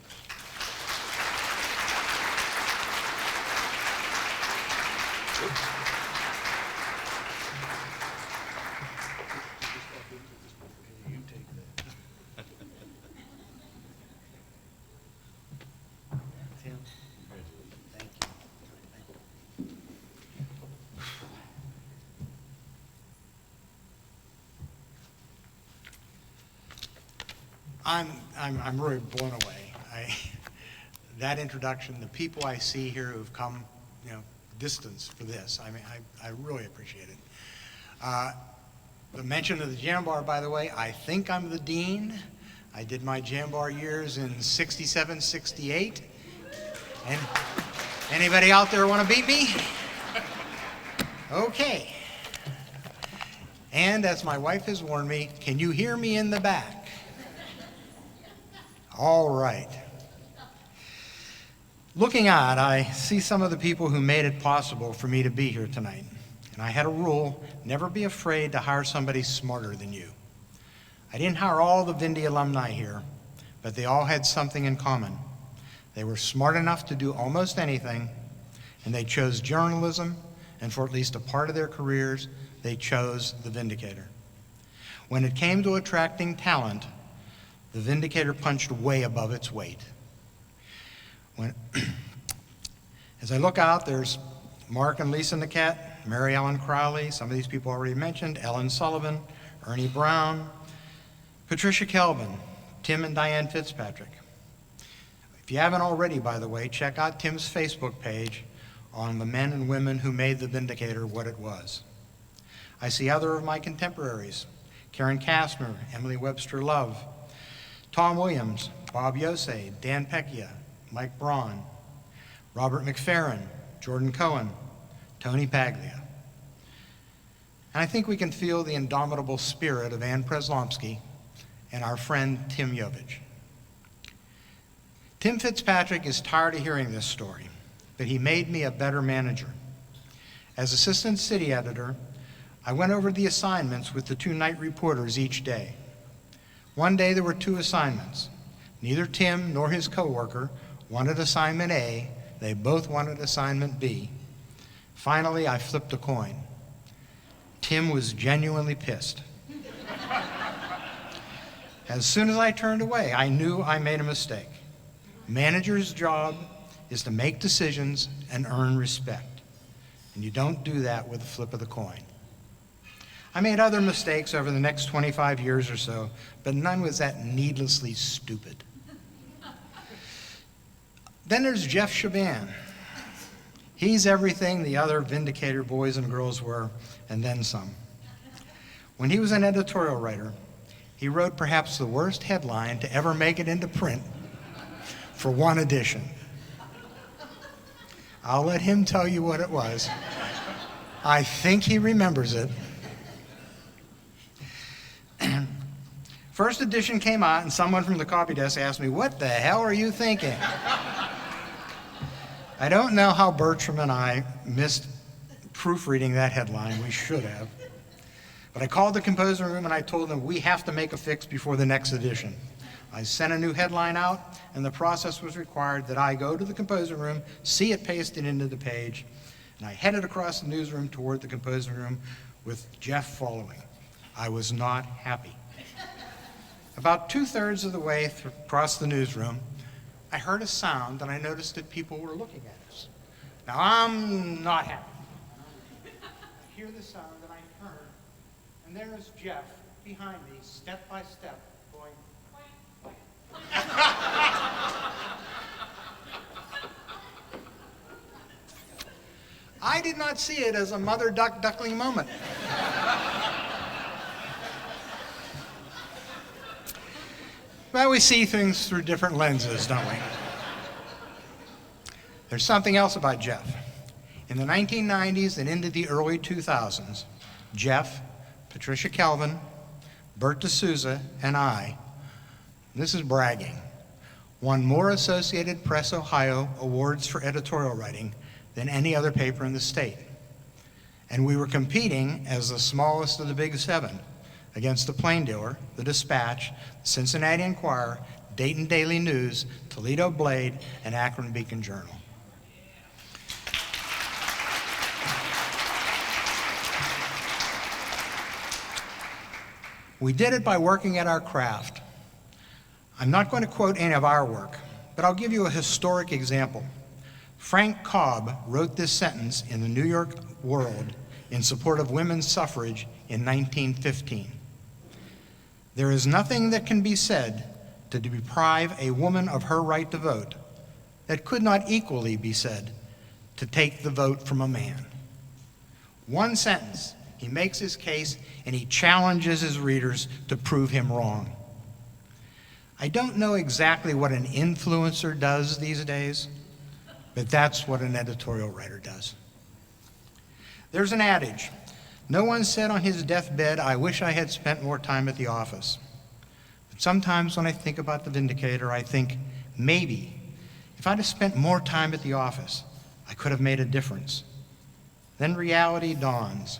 I'm really blown away. That introduction, the people I see here who've come, distance for this, I really appreciate it. The mention of the jam bar, by the way, I think I'm the dean. I did my jam bar years in 67, 68. And anybody out there want to beat me? Okay. And as my wife has warned me, can you hear me in the back? All right. Looking out, I see some of the people who made it possible for me to be here tonight. And I had a rule, never be afraid to hire somebody smarter than you. I didn't hire all the Vindy alumni here, but they all had something in common. They were smart enough to do almost anything, and they chose journalism, and for at least a part of their careers, they chose the Vindicator. When it came to attracting talent, the Vindicator punched way above its weight. As I look out, there's Mark and Lisa Niket, Mary Ellen Crowley, some of these people already mentioned, Ellen Sullivan, Ernie Brown, Patricia Kelvin, Tim and Diane Fitzpatrick. If you haven't already, by the way, check out Tim's Facebook page on the men and women who made the Vindicator what it was. I see other of my contemporaries, Karen Kastner, Emily Webster Love, Tom Williams, Bob Yosei, Dan Pecchia, Mike Braun, Robert McFerrin, Jordan Cohen, Tony Paglia. And I think we can feel the indomitable spirit of Ann Preslomsky and our friend Tim Yovich. Tim Fitzpatrick is tired of hearing this story, but he made me a better manager. As assistant city editor, I went over the assignments with the two night reporters each day. One day there were two assignments. Neither Tim nor his coworker wanted assignment A. They both wanted assignment B. Finally, I flipped a coin. Tim was genuinely pissed. As soon as I turned away, I knew I made a mistake. Manager's job is to make decisions and earn respect. And you don't do that with a flip of the coin. I made other mistakes over the next 25 years or so, but none was that needlessly stupid. Then there's Jeff Shaban. He's everything the other Vindicator boys and girls were, and then some. When he was an editorial writer, he wrote perhaps the worst headline to ever make it into print for one edition. I'll let him tell you what it was. I think he remembers it. First edition came out, and someone from the copy desk asked me, "What the hell are you thinking?" I don't know how Bertram and I missed proofreading that headline. We should have. But I called the composer room and I told them we have to make a fix before the next edition. I sent a new headline out, and the process was required that I go to the composer room, see it pasted into the page, and I headed across the newsroom toward the composer room with Jeff following. I was not happy. About 2/3 of the way across the newsroom, I heard a sound and I noticed that people were looking at us. Now I'm not happy. I hear the sound and I turn, and there is Jeff behind me, step by step, going, "Wait, wait." I did not see it as a mother duck duckling moment. But we see things through different lenses, don't we? There's something else about Jeff. In the 1990s and into the early 2000s, Jeff, Patricia Kelvin, Bert D'Souza, and I, this is bragging, won more Associated Press Ohio awards for editorial writing than any other paper in the state. And we were competing as the smallest of the Big Seven against the Plain Dealer, the Dispatch, the Cincinnati Enquirer, Dayton Daily News, Toledo Blade, and Akron Beacon Journal. We did it by working at our craft. I'm not going to quote any of our work, but I'll give you a historic example. Frank Cobb wrote this sentence in the New York World in support of women's suffrage in 1915. "There is nothing that can be said to deprive a woman of her right to vote that could not equally be said to take the vote from a man." One sentence, he makes his case and he challenges his readers to prove him wrong. I don't know exactly what an influencer does these days, but that's what an editorial writer does. There's an adage, no one said on his deathbed, "I wish I had spent more time at the office." But sometimes when I think about the Vindicator, I think maybe if I'd have spent more time at the office, I could have made a difference. Then reality dawns.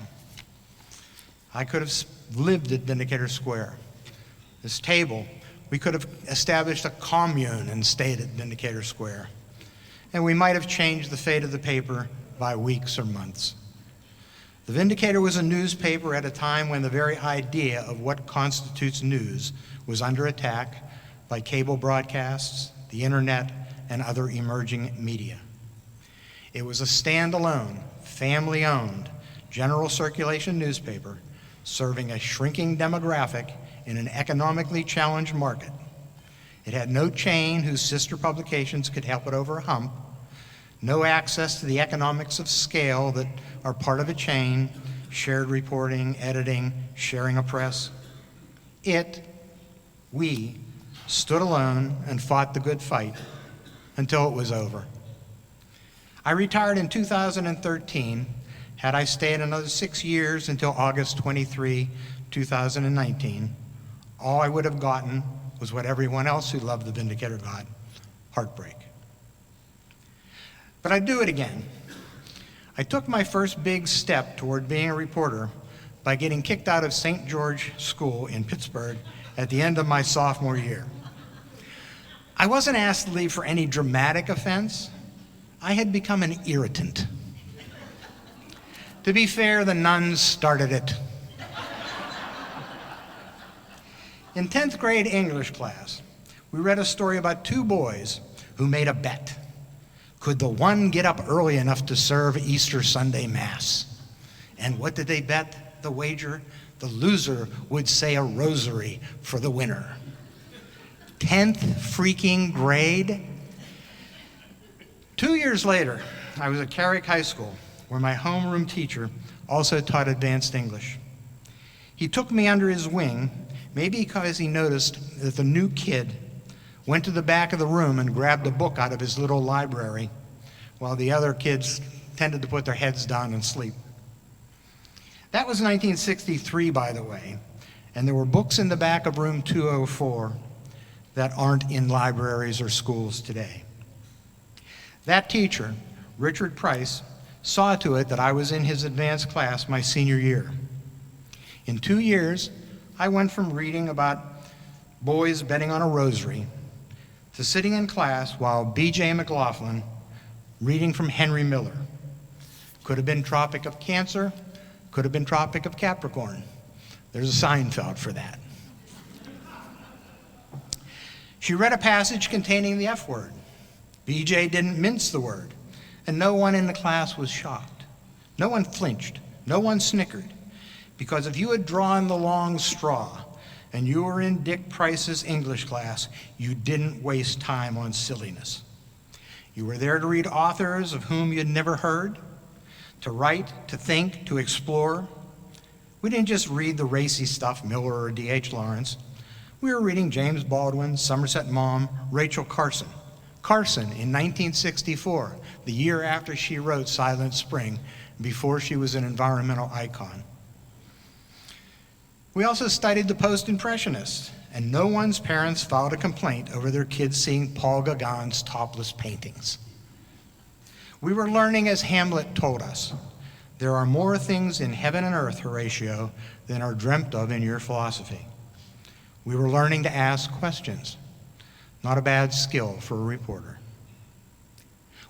I could have lived at Vindicator Square. This table, we could have established a commune and stayed at Vindicator Square. And we might have changed the fate of the paper by weeks or months. The Vindicator was a newspaper at a time when the very idea of what constitutes news was under attack by cable broadcasts, the internet, and other emerging media. It was a standalone, family-owned, general circulation newspaper serving a shrinking demographic in an economically challenged market. It had no chain whose sister publications could help it over a hump, no access to the economics of scale that are part of a chain, shared reporting, editing, sharing a press. We stood alone and fought the good fight until it was over. I retired in 2013. Had I stayed another 6 years until August 23, 2019, all I would have gotten was what everyone else who loved the Vindicator got, heartbreak. But I'd do it again. I took my first big step toward being a reporter by getting kicked out of St. George School in Pittsburgh at the end of my sophomore year. I wasn't asked to leave for any dramatic offense. I had become an irritant. To be fair, the nuns started it. In 10th grade English class, we read a story about two boys who made a bet. Could the one get up early enough to serve Easter Sunday Mass? And what did they bet, the wager? The loser would say a rosary for the winner. 10th freaking grade? 2 years later, I was at Carrick High School, where my homeroom teacher also taught advanced English. He took me under his wing, maybe because he noticed that the new kid went to the back of the room and grabbed a book out of his little library, while the other kids tended to put their heads down and sleep. That was 1963, by the way, and there were books in the back of room 204 that aren't in libraries or schools today. That teacher, Richard Price, saw to it that I was in his advanced class my senior year. In 2 years, I went from reading about boys betting on a rosary to sitting in class while B.J. McLaughlin reading from Henry Miller. Could have been Tropic of Cancer, could have been Tropic of Capricorn. There's a Seinfeld for that. She read a passage containing the F word. B.J. didn't mince the word, and no one in the class was shocked. No one flinched, no one snickered, because if you had drawn the long straw and you were in Dick Price's English class, you didn't waste time on silliness. You were there to read authors of whom you'd never heard, to write, to think, to explore. We didn't just read the racy stuff, Miller or D.H. Lawrence. We were reading James Baldwin, Somerset Maugham, Rachel Carson. Carson in 1964, the year after she wrote Silent Spring, before she was an environmental icon. We also studied the post-impressionists, and no one's parents filed a complaint over their kids seeing Paul Gauguin's topless paintings. We were learning, as Hamlet told us, there are more things in heaven and earth, Horatio, than are dreamt of in your philosophy. We were learning to ask questions, not a bad skill for a reporter.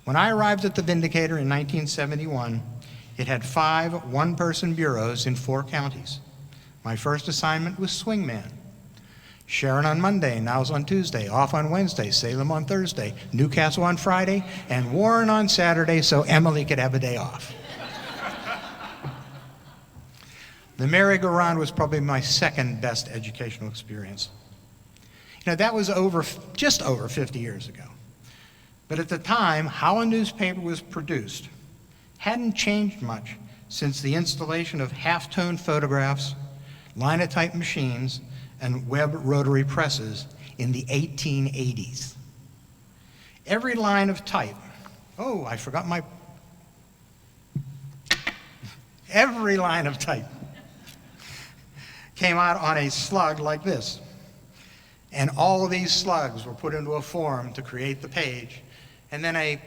When I arrived at the Vindicator in 1971, it had 5 one-person bureaus in 4 counties. My first assignment was swingman. Sharon on Monday, Niles on Tuesday, off on Wednesday, Salem on Thursday, Newcastle on Friday, and Warren on Saturday so Emily could have a day off. The merry-go-round was probably my second best educational experience. You know, that was just over 50 years ago. But at the time, how a newspaper was produced hadn't changed much since the installation of half-tone photographs, linotype machines, and web rotary presses in the 1880s. Every line of type, every line of type came out on a slug like this. And all of these slugs were put into a form to create the page. And then a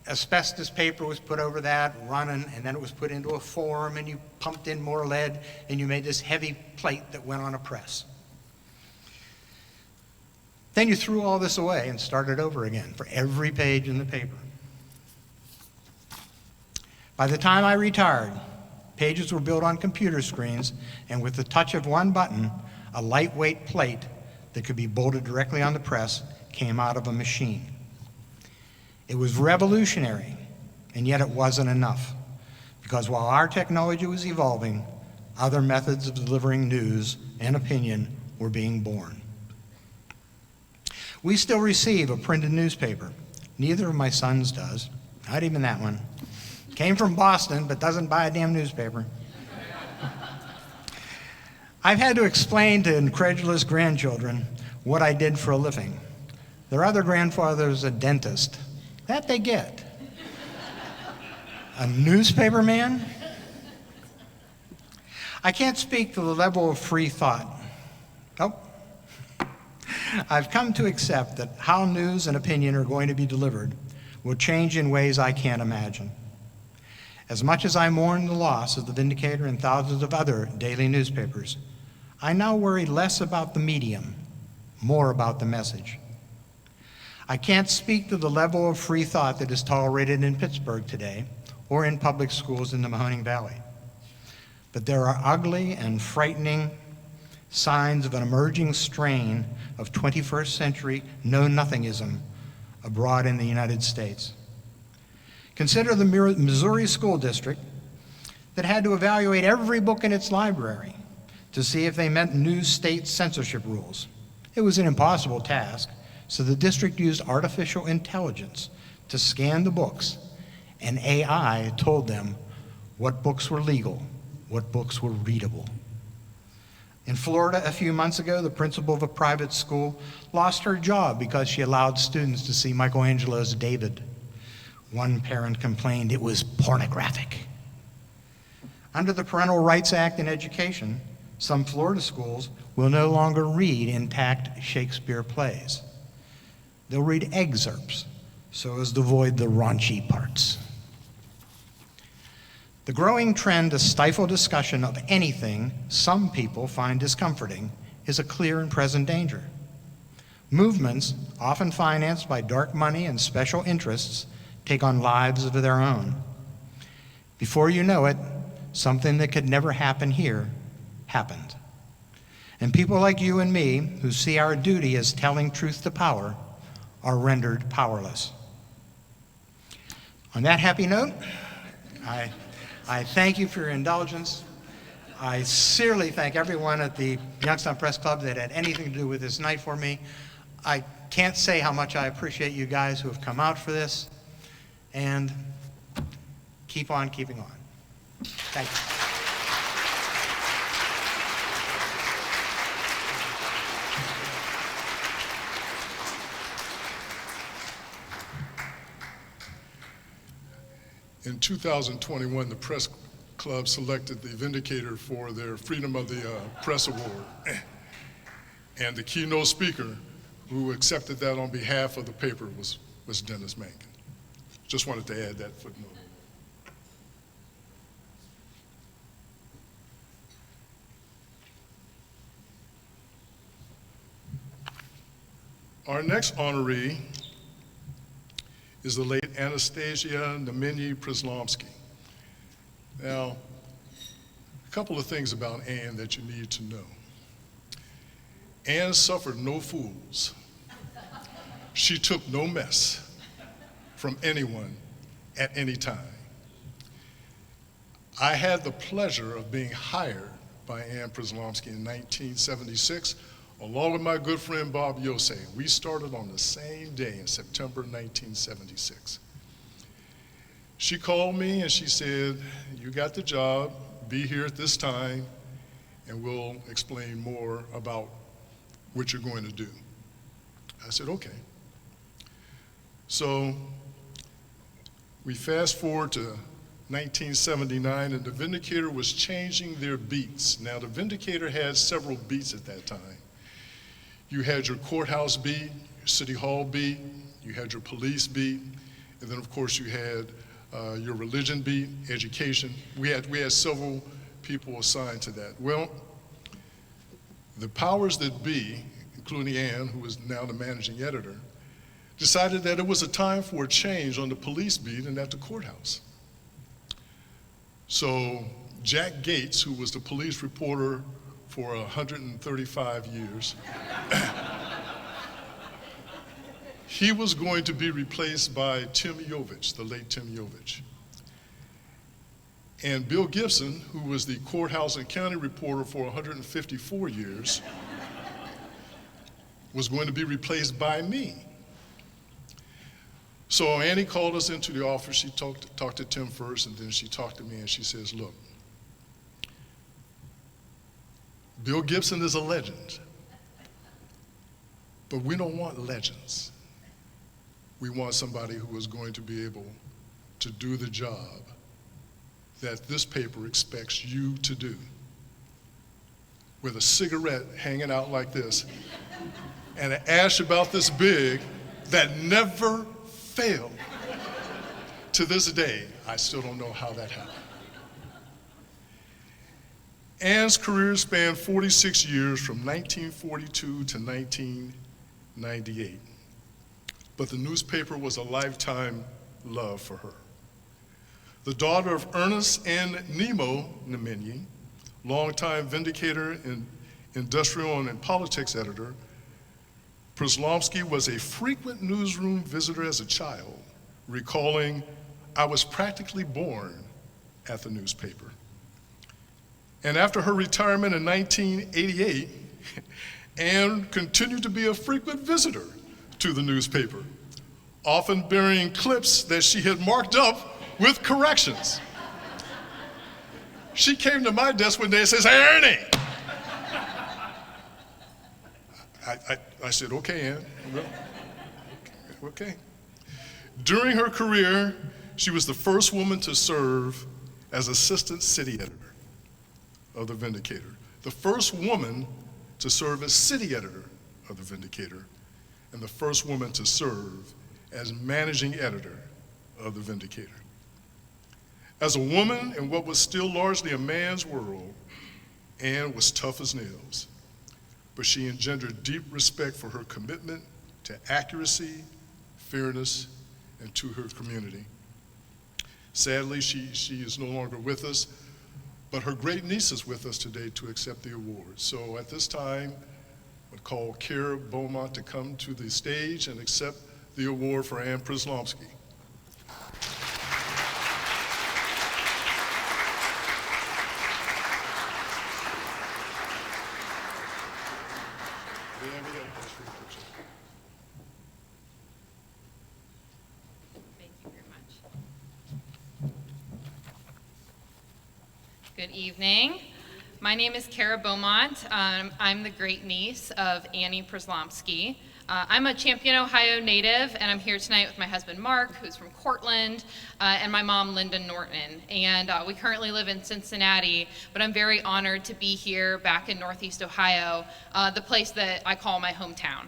asbestos paper was put over that, running, and then it was put into a form, and you pumped in more lead, and you made this heavy plate that went on a press. Then you threw all this away and started over again for every page in the paper. By the time I retired, pages were built on computer screens, and with the touch of one button, a lightweight plate that could be bolted directly on the press came out of a machine. It was revolutionary, and yet it wasn't enough, because while our technology was evolving, other methods of delivering news and opinion were being born. We still receive a printed newspaper. Neither of my sons does, not even that one. Came from Boston, but doesn't buy a damn newspaper. I've had to explain to incredulous grandchildren what I did for a living. Their other grandfather was a dentist. That they get. A newspaper man? I can't speak to the level of free thought. Nope. I've come to accept that how news and opinion are going to be delivered will change in ways I can't imagine. As much as I mourn the loss of the Vindicator and thousands of other daily newspapers, I now worry less about the medium, more about the message. I can't speak to the level of free thought that is tolerated in Pittsburgh today or in public schools in the Mahoning Valley. But there are ugly and frightening signs of an emerging strain of 21st century know-nothingism abroad in the United States. Consider the Missouri School District that had to evaluate every book in its library to see if they met new state censorship rules. It was an impossible task, so the district used artificial intelligence to scan the books, and AI told them what books were legal, what books were readable. In Florida, a few months ago, the principal of a private school lost her job because she allowed students to see Michelangelo's David. One parent complained it was pornographic. Under the Parental Rights Act in education, some Florida schools will no longer read intact Shakespeare plays. They'll read excerpts so as to avoid the raunchy parts. The growing trend to stifle discussion of anything some people find discomforting is a clear and present danger. Movements, often financed by dark money and special interests, take on lives of their own. Before you know it, something that could never happen here happened. And people like you and me, who see our duty as telling truth to power, are rendered powerless. On that happy note, I thank you for your indulgence. I sincerely thank everyone at the Youngstown Press Club that had anything to do with this night for me. I can't say how much I appreciate you guys who have come out for this, and keep on keeping on. Thank you. In 2021, the Press Club selected the Vindicator for their Freedom of the Press Award. And the keynote speaker who accepted that on behalf of the paper was Dennis Mankin. Just wanted to add that footnote. Our next honoree is the late Anastasia Nemeny-Przlomski. Now, a couple of things about Ann that you need to know. Ann suffered no fools. She took no mess from anyone at any time. I had the pleasure of being hired by Ann Przlomski in 1976, along with my good friend Bob Yosei. We started on the same day in September 1976. She called me and she said, "You got the job, be here at this time, and we'll explain more about what you're going to do." I said, okay. So we fast forward to 1979, and the Vindicator was changing their beats. Now, the Vindicator had several beats at that time. You had your courthouse beat, your city hall beat, you had your police beat, and then of course you had your religion beat, education. We had several people assigned to that. Well, the powers that be, including Ann, who is now the managing editor, decided that it was a time for a change on the police beat and at the courthouse. So Jack Gates, who was the police reporter for 135 years, he was going to be replaced by Tim Yovich, the late Tim Yovich. And Bill Gibson, who was the courthouse and county reporter for 154 years, was going to be replaced by me. So Annie called us into the office. She talked to Tim first, and then she talked to me, and she says, "Look, Bill Gibson is a legend, but we don't want legends. We want somebody who is going to be able to do the job that this paper expects you to do," with a cigarette hanging out like this and an ash about this big that never failed. To this day, I still don't know how that happened. Ann's career spanned 46 years from 1942 to 1998. But the newspaper was a lifetime love for her. The daughter of Ernest and Nemo Nemeny, longtime Vindicator and industrial and politics editor, Przlomski was a frequent newsroom visitor as a child, recalling, "I was practically born at the newspaper." And after her retirement in 1988, Ann continued to be a frequent visitor to the newspaper, often bearing clips that she had marked up with corrections. She came to my desk one day and says, "Hey, Ernie." I said, "Okay, Ann." Okay. During her career, she was the first woman to serve as assistant city editor of the Vindicator, the first woman to serve as city editor of the Vindicator, and the first woman to serve as managing editor of the Vindicator. As a woman in what was still largely a man's world, Ann was tough as nails, but she engendered deep respect for her commitment to accuracy, fairness, and to her community. Sadly, she is no longer with us, but her great niece is with us today to accept the award. So at this time, I would call Kara Beaumont to come to the stage and accept the award for Ann Przyslomski. Thank you very much. Good evening. My name is Kara Beaumont. I'm the great niece of Annie Przyslomski. I'm a Champion, Ohio native, and I'm here tonight with my husband Mark, who's from Cortland, and my mom Linda Norton. And we currently live in Cincinnati, but I'm very honored to be here back in Northeast Ohio, the place that I call my hometown.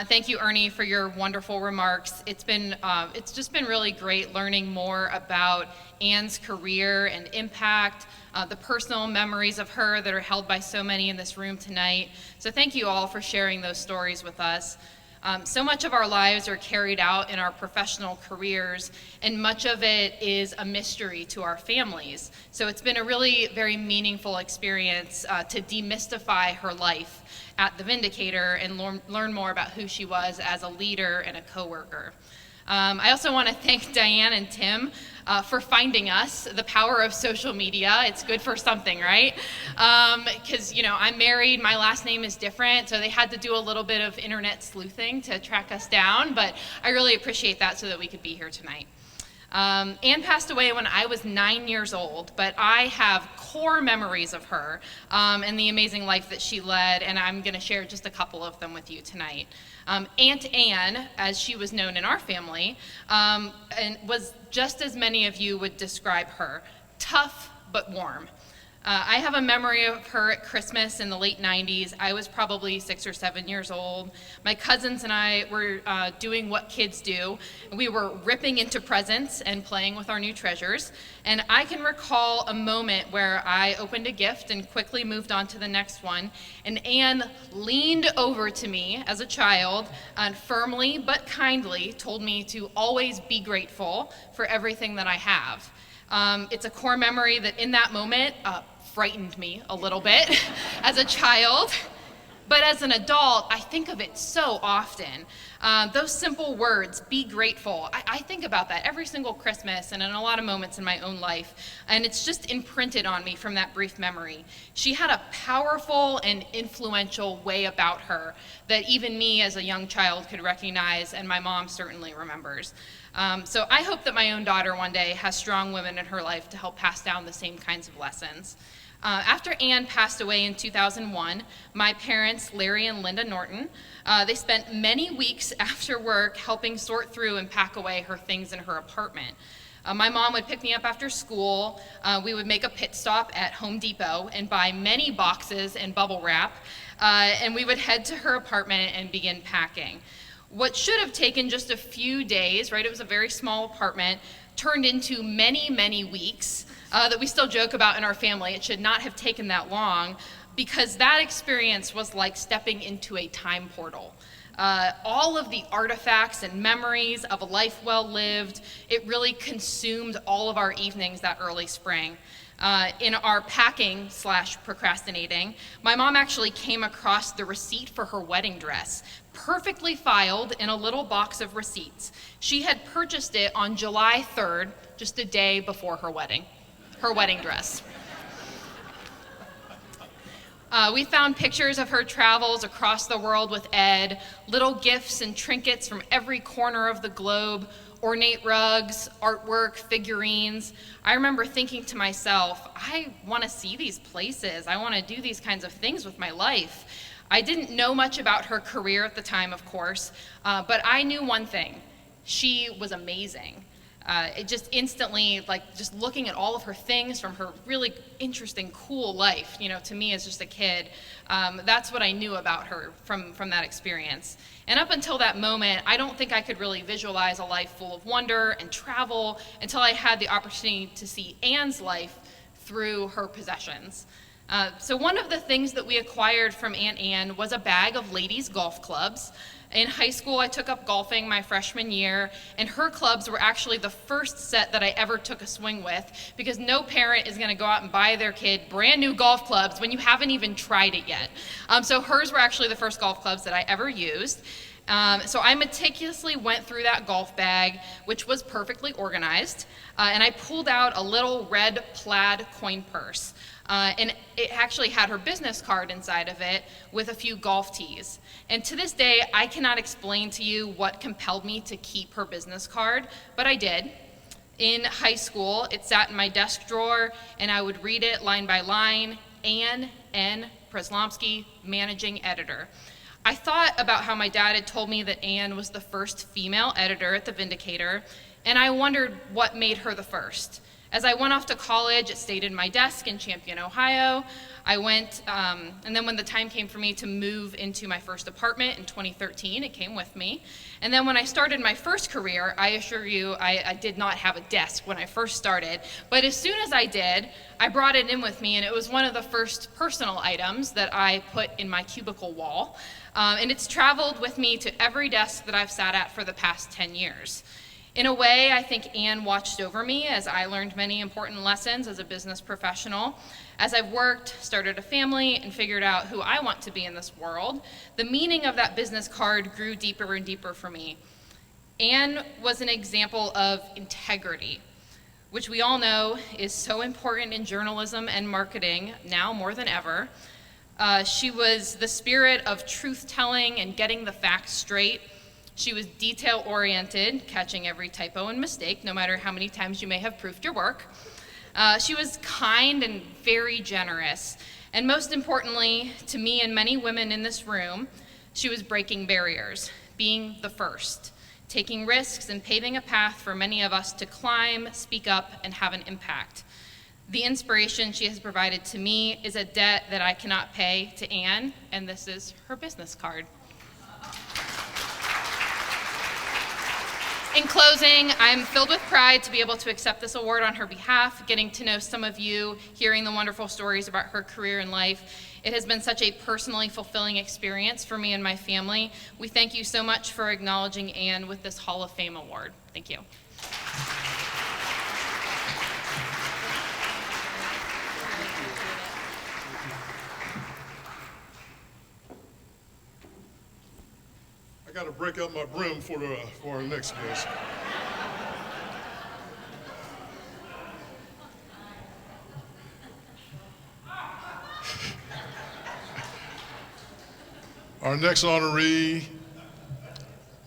Thank you, Ernie, for your wonderful remarks. It's just been really great learning more about Ann's career and impact, the personal memories of her that are held by so many in this room tonight. So thank you all for sharing those stories with us. So much of our lives are carried out in our professional careers, and much of it is a mystery to our families. So it's been a really very meaningful experience to demystify her life at the Vindicator and learn more about who she was as a leader and a coworker. I also want to thank Diane and Tim for finding us. The power of social media, it's good for something, right? Because, I'm married, my last name is different, so they had to do a little bit of internet sleuthing to track us down, but I really appreciate that so that we could be here tonight. Ann passed away when I was 9 years old, but I have core memories of her and the amazing life that she led, and I'm going to share just a couple of them with you tonight. Aunt Ann, as she was known in our family, and was just as many of you would describe her, tough but warm. I have a memory of her at Christmas in the late 90s. I was probably 6 or 7 years old. My cousins and I were doing what kids do. We were ripping into presents and playing with our new treasures. And I can recall a moment where I opened a gift and quickly moved on to the next one. And Ann leaned over to me as a child and firmly but kindly told me to always be grateful for everything that I have. It's a core memory that in that moment frightened me a little bit as a child, but as an adult, I think of it so often. Those simple words, be grateful, I think about that every single Christmas and in a lot of moments in my own life, and it's just imprinted on me from that brief memory. She had a powerful and influential way about her that even me as a young child could recognize, and my mom certainly remembers. So I hope that my own daughter one day has strong women in her life to help pass down the same kinds of lessons. After Ann passed away in 2001, my parents, Larry and Linda Norton, they spent many weeks after work helping sort through and pack away her things in her apartment. My mom would pick me up after school. We would make a pit stop at Home Depot and buy many boxes and bubble wrap, and we would head to her apartment and begin packing. What should have taken just a few days, right, it was a very small apartment, turned into many, many weeks that we still joke about in our family. It should not have taken that long because that experience was like stepping into a time portal. All of the artifacts and memories of a life well lived, it really consumed all of our evenings that early spring. In our packing / procrastinating, my mom actually came across the receipt for her wedding dress, perfectly filed in a little box of receipts. She had purchased it on July 3rd, just a day before her wedding dress. We found pictures of her travels across the world with Ed, little gifts and trinkets from every corner of the globe, ornate rugs, artwork, figurines. I remember thinking to myself, I want to see these places. I want to do these kinds of things with my life. I didn't know much about her career at the time, of course, but I knew one thing. She was amazing. It just instantly, like, just looking at all of her things from her really interesting, cool life, you know, to me as just a kid, that's what I knew about her from that experience. And up until that moment, I don't think I could really visualize a life full of wonder and travel until I had the opportunity to see Anne's life through her possessions. So one of the things that we acquired from Aunt Anne was a bag of ladies' golf clubs. In high school, I took up golfing my freshman year, and her clubs were actually the first set that I ever took a swing with, because no parent is going to go out and buy their kid brand new golf clubs when you haven't even tried it yet. So hers were actually the first golf clubs that I ever used. So I meticulously went through that golf bag, which was perfectly organized, and I pulled out a little red plaid coin purse. And it actually had her business card inside of it with a few golf tees. And to this day, I cannot explain to you what compelled me to keep her business card, but I did. In high school, it sat in my desk drawer, and I would read it line by line. Anne N. Preslomsky, managing editor. I thought about how my dad had told me that Anne was the first female editor at the Vindicator, and I wondered what made her the first. As I went off to college, it stayed in my desk in Champion, Ohio. I went, and then when the time came for me to move into my first apartment in 2013, it came with me. And then when I started my first career, I assure you, I did not have a desk when I first started. But as soon as I did, I brought it in with me, and it was one of the first personal items that I put in my cubicle wall. And it's traveled with me to every desk that I've sat at for the past 10 years. In a way, I think Anne watched over me as I learned many important lessons as a business professional. As I've worked, started a family, and figured out who I want to be in this world, the meaning of that business card grew deeper and deeper for me. Anne was an example of integrity, which we all know is so important in journalism and marketing now more than ever. She was the spirit of truth-telling and getting the facts straight. She was detail-oriented, catching every typo and mistake, no matter how many times you may have proofed your work. She was kind and very generous. And most importantly, to me and many women in this room, she was breaking barriers, being the first, taking risks and paving a path for many of us to climb, speak up, and have an impact. The inspiration she has provided to me is a debt that I cannot pay to Anne, and this is her business card. In closing, I'm filled with pride to be able to accept this award on her behalf, getting to know some of you, hearing the wonderful stories about her career and life. It has been such a personally fulfilling experience for me and my family. We thank you so much for acknowledging Anne with this Hall of Fame award. Thank you. I got to break up my brim for our next guest. Our next honoree,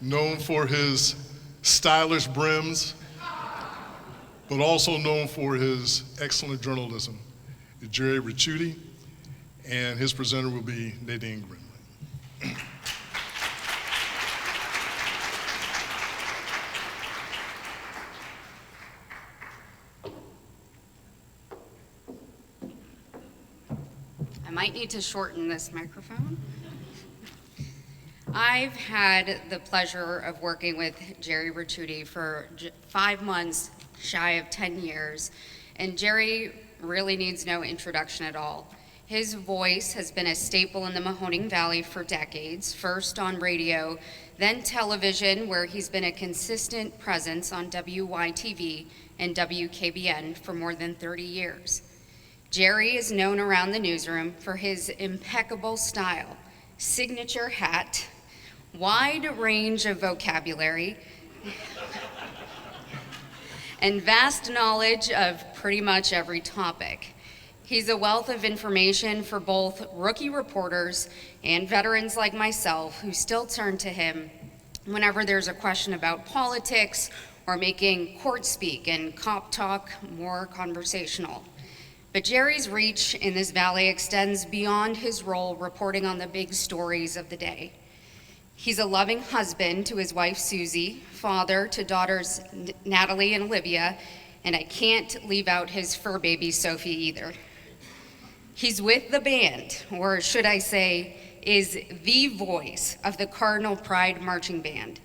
known for his stylish brims, but also known for his excellent journalism, is Jerry Ricciuti, and his presenter will be Nadine Grimley. I might need to shorten this microphone. I've had the pleasure of working with Jerry Ricciuti for 5 months, shy of 10 years, and Jerry really needs no introduction at all. His voice has been a staple in the Mahoning Valley for decades, first on radio, then television, where he's been a consistent presence on WYTV and WKBN for more than 30 years. Jerry is known around the newsroom for his impeccable style, signature hat, wide range of vocabulary, and vast knowledge of pretty much every topic. He's a wealth of information for both rookie reporters and veterans like myself who still turn to him whenever there's a question about politics or making court speak and cop talk more conversational. But Jerry's reach in this valley extends beyond his role reporting on the big stories of the day. He's a loving husband to his wife Susie, father to daughters Natalie and Olivia, and I can't leave out his fur baby Sophie either. He's with the band, or should I say, is the voice of the Cardinal Pride Marching Band.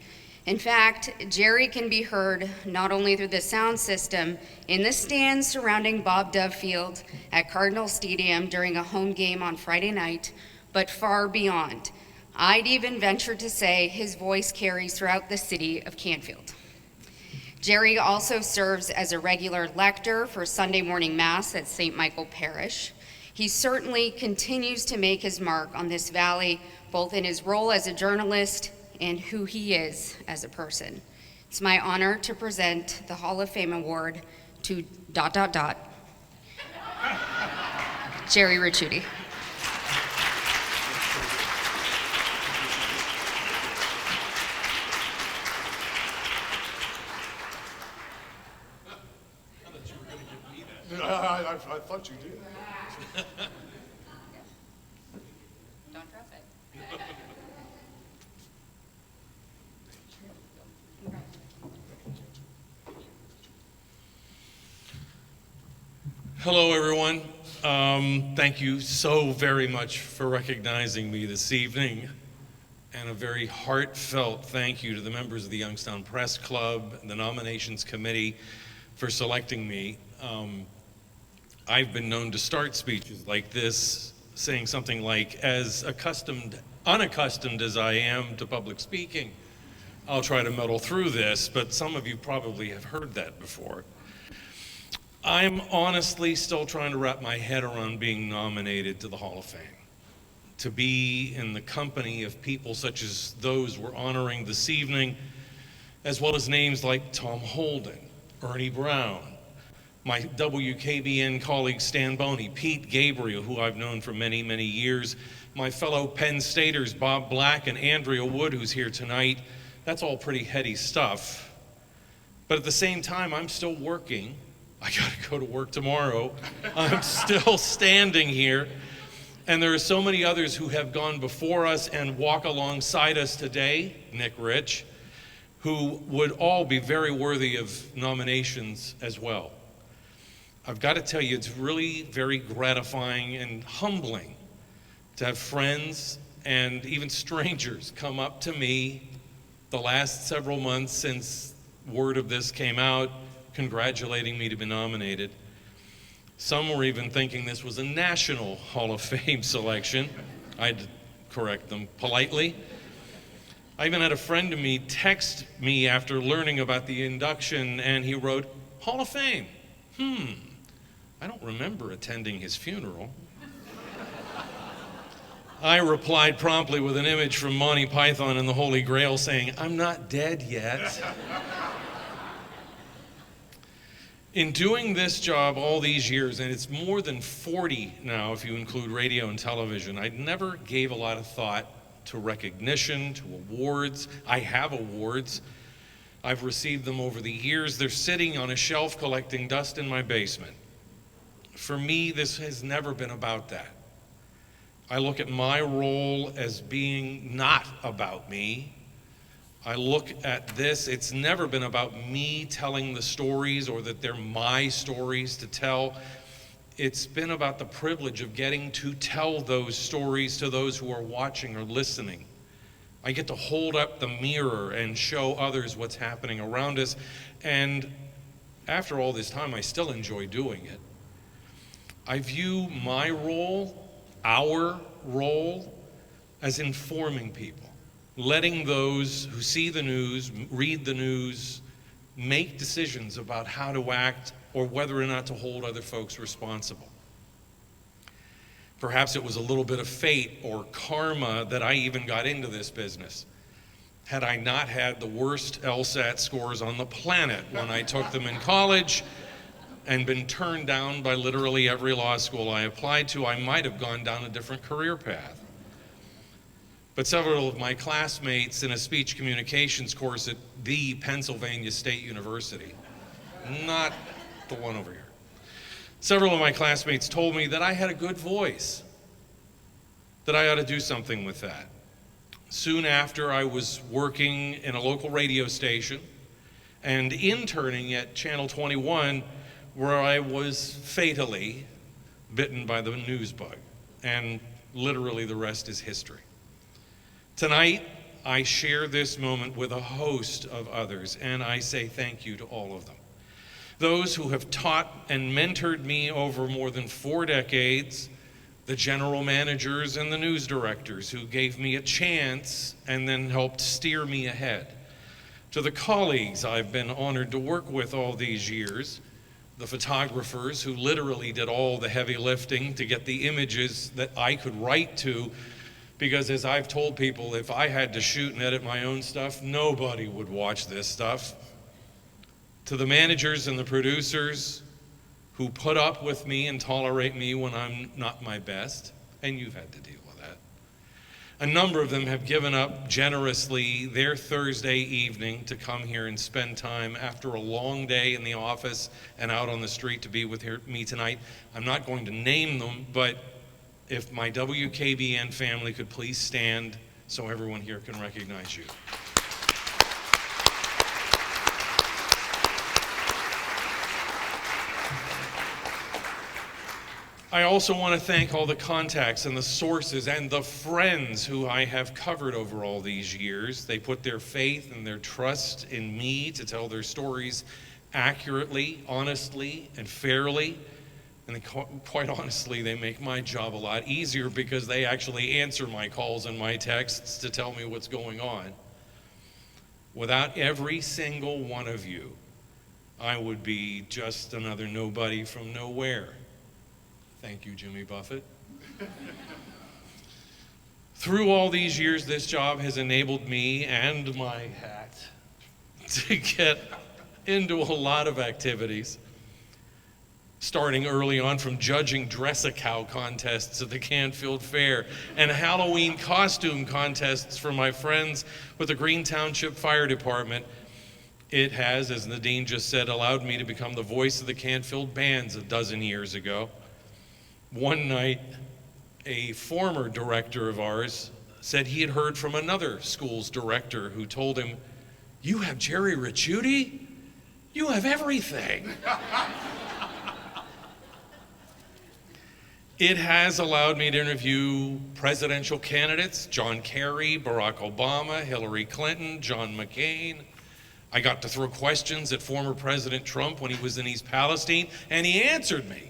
In fact, Jerry can be heard not only through the sound system in the stands surrounding Bob Dove Field at Cardinal Stadium during a home game on Friday night, but far beyond. I'd even venture to say his voice carries throughout the city of Canfield. Jerry also serves as a regular lector for Sunday morning Mass at St. Michael Parish. He certainly continues to make his mark on this valley, both in his role as a journalist and who he is as a person. It's my honor to present the Hall of Fame Award to ... Jerry Ricciuti. I thought you did. Don't drop it. Hello, everyone. Thank you so very much for recognizing me this evening. And a very heartfelt thank you to the members of the Youngstown Press Club and the Nominations Committee for selecting me. I've been known to start speeches like this saying something like, as unaccustomed as I am to public speaking, I'll try to muddle through this, but some of you probably have heard that before. I'm honestly still trying to wrap my head around being nominated to the Hall of Fame. To be in the company of people such as those we're honoring this evening, as well as names like Tom Holden, Ernie Brown, my WKBN colleague Stambaugh, Pete Gabriel, who I've known for many, many years, my fellow Penn Staters, Bob Black and Andrea Wood, who's here tonight. That's all pretty heady stuff. But at the same time, I'm still working. I gotta go to work tomorrow. I'm still standing here. And there are so many others who have gone before us and walk alongside us today, Nick Rich, who would all be very worthy of nominations as well. I've got to tell you, it's really very gratifying and humbling to have friends and even strangers come up to me the last several months since word of this came out, congratulating me to be nominated. Some were even thinking this was a National Hall of Fame selection. I had to correct them politely. I even had a friend of me text me after learning about the induction, and he wrote, Hall of Fame. I don't remember attending his funeral. I replied promptly with an image from Monty Python and the Holy Grail saying, I'm not dead yet. In doing this job all these years, and it's more than 40 now if you include radio and television, I never gave a lot of thought to recognition, to awards. I have awards. I've received them over the years. They're sitting on a shelf collecting dust in my basement. For me, this has never been about that. I look at my role as being not about me. I look at this, it's never been about me telling the stories or that they're my stories to tell. It's been about the privilege of getting to tell those stories to those who are watching or listening. I get to hold up the mirror and show others what's happening around us. And after all this time, I still enjoy doing it. I view my role, our role, as informing people, letting those who see the news, read the news, make decisions about how to act or whether or not to hold other folks responsible. Perhaps it was a little bit of fate or karma that I even got into this business. Had I not had the worst LSAT scores on the planet when I took them in college and been turned down by literally every law school I applied to, I might have gone down a different career path. But several of my classmates in a speech communications course at the Pennsylvania State University, not the one over here, several of my classmates told me that I had a good voice, that I ought to do something with that. Soon after, I was working in a local radio station and interning at Channel 21, where I was fatally bitten by the news bug. And literally the rest is history. Tonight, I share this moment with a host of others, and I say thank you to all of them. Those who have taught and mentored me over more than 4 decades, the general managers and the news directors who gave me a chance and then helped steer me ahead. To the colleagues I've been honored to work with all these years, the photographers who literally did all the heavy lifting to get the images that I could write to, because as I've told people, if I had to shoot and edit my own stuff, nobody would watch this stuff. To the managers and the producers who put up with me and tolerate me when I'm not my best, and you've had to deal with that. A number of them have given up generously their Thursday evening to come here and spend time after a long day in the office and out on the street to be with me tonight. I'm not going to name them, but if my WKBN family could please stand so everyone here can recognize you. I also want to thank all the contacts and the sources and the friends who I have covered over all these years. They put their faith and their trust in me to tell their stories accurately, honestly, and fairly. And quite honestly, they make my job a lot easier because they actually answer my calls and my texts to tell me what's going on. Without every single one of you, I would be just another nobody from nowhere. Thank you, Jimmy Buffett. Through all these years, this job has enabled me and my hat to get into a lot of activities, starting early on from judging dress-a-cow contests at the Canfield Fair and Halloween costume contests for my friends with the Green Township Fire Department. It has, as Nadine just said, allowed me to become the voice of the Canfield bands a dozen years ago. One night, a former director of ours said he had heard from another school's director who told him, "You have Jerry Ricciuti? You have everything." It has allowed me to interview presidential candidates, John Kerry, Barack Obama, Hillary Clinton, John McCain. I got to throw questions at former President Trump when he was in East Palestine, and he answered me.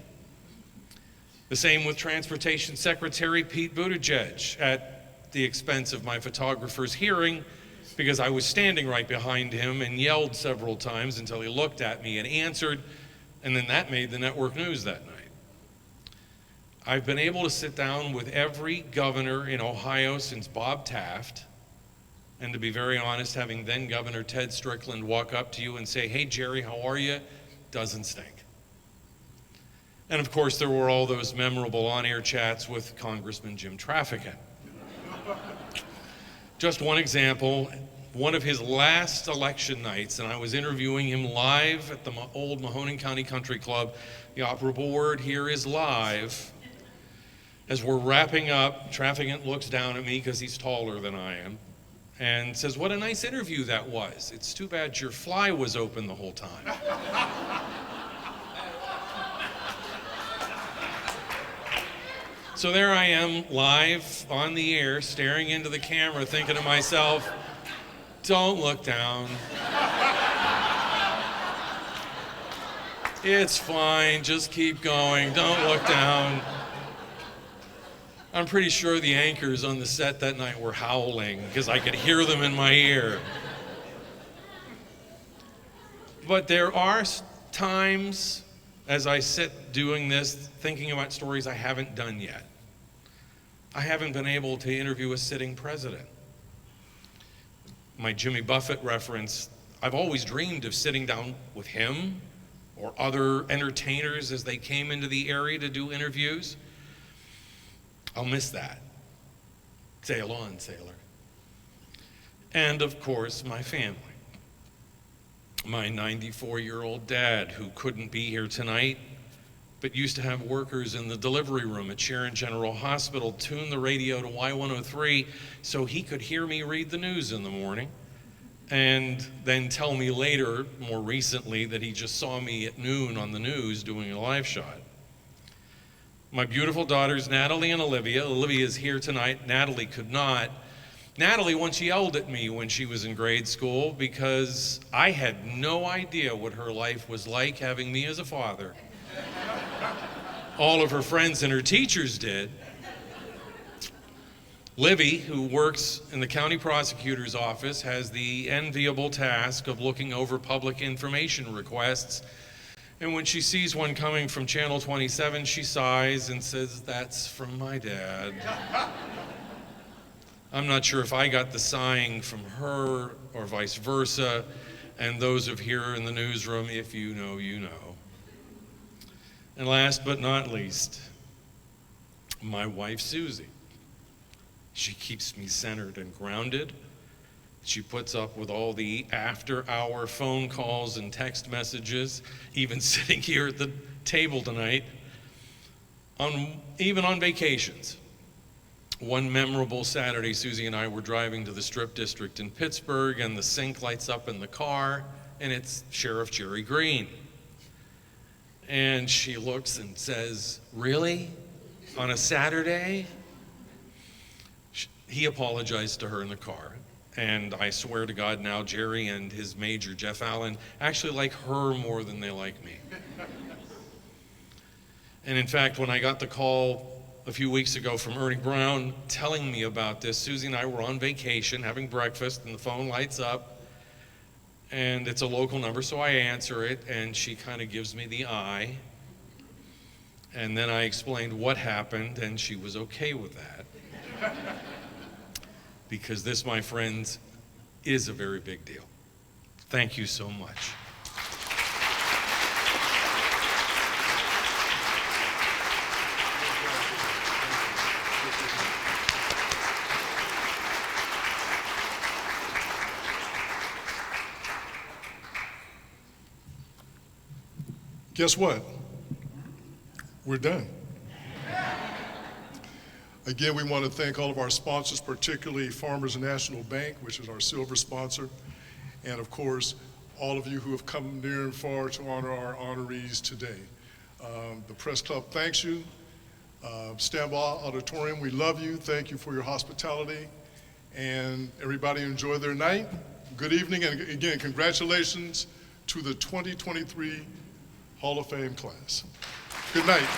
The same with Transportation Secretary Pete Buttigieg, at the expense of my photographer's hearing, because I was standing right behind him and yelled several times until he looked at me and answered, and then that made the network news that night. I've been able to sit down with every governor in Ohio since Bob Taft, and to be very honest, having then Governor Ted Strickland walk up to you and say, "Hey Jerry, how are you?" doesn't stink. And of course, there were all those memorable on-air chats with Congressman Jim Traficant. Just one example, one of his last election nights, and I was interviewing him live at the old Mahoning County Country Club. The operable word here is live. As we're wrapping up, Traficant looks down at me because he's taller than I am and says, "What a nice interview that was. It's too bad your fly was open the whole time." So there I am, live on the air, staring into the camera, thinking to myself, don't look down. It's fine, just keep going, don't look down. I'm pretty sure the anchors on the set that night were howling because I could hear them in my ear. But there are times as I sit doing this, thinking about stories I haven't done yet. I haven't been able to interview a sitting president. My Jimmy Buffett reference, I've always dreamed of sitting down with him or other entertainers as they came into the area to do interviews. I'll miss that. Sail on, sailor. And of course, my family. My 94-year-old dad, who couldn't be here tonight, but used to have workers in the delivery room at Sharon General Hospital tune the radio to Y103 so he could hear me read the news in the morning, and then tell me later, more recently, that he just saw me at noon on the news doing a live shot. My beautiful daughters, Natalie and Olivia. Olivia is here tonight. Natalie could not. Natalie once yelled at me when she was in grade school because I had no idea what her life was like having me as a father. All of her friends and her teachers did. Livy, who works in the county prosecutor's office, has the enviable task of looking over public information requests. And when she sees one coming from Channel 27, she sighs and says, "That's from my dad." I'm not sure if I got the sighing from her or vice versa, and those of here in the newsroom, if you know, you know. And last but not least, my wife, Susie. She keeps me centered and grounded. She puts up with all the after-hour phone calls and text messages, even sitting here at the table tonight, even on vacations. One memorable Saturday, Susie and I were driving to the Strip District in Pittsburgh, and the sink lights up in the car, and it's Sheriff Jerry Green. And she looks and says, "Really? On a Saturday?" He apologized to her in the car, and I swear to God now, Jerry and his major, Jeff Allen, actually like her more than they like me. And in fact, when I got the call a few weeks ago from Ernie Brown telling me about this, Susie and I were on vacation having breakfast, and the phone lights up, and it's a local number, so I answer it, and she kind of gives me the eye. And then I explained what happened, and she was okay with that. Because this, my friends, is a very big deal. Thank you so much. Guess what? We're done. Again, we want to thank all of our sponsors, particularly Farmers National Bank, which is our silver sponsor, and of course, all of you who have come near and far to honor our honorees today. The Press Club thanks you. Stambaugh Auditorium, we love you. Thank you for your hospitality. And everybody enjoy their night. Good evening, and again, congratulations to the 2023 Hall of Fame class. Good night.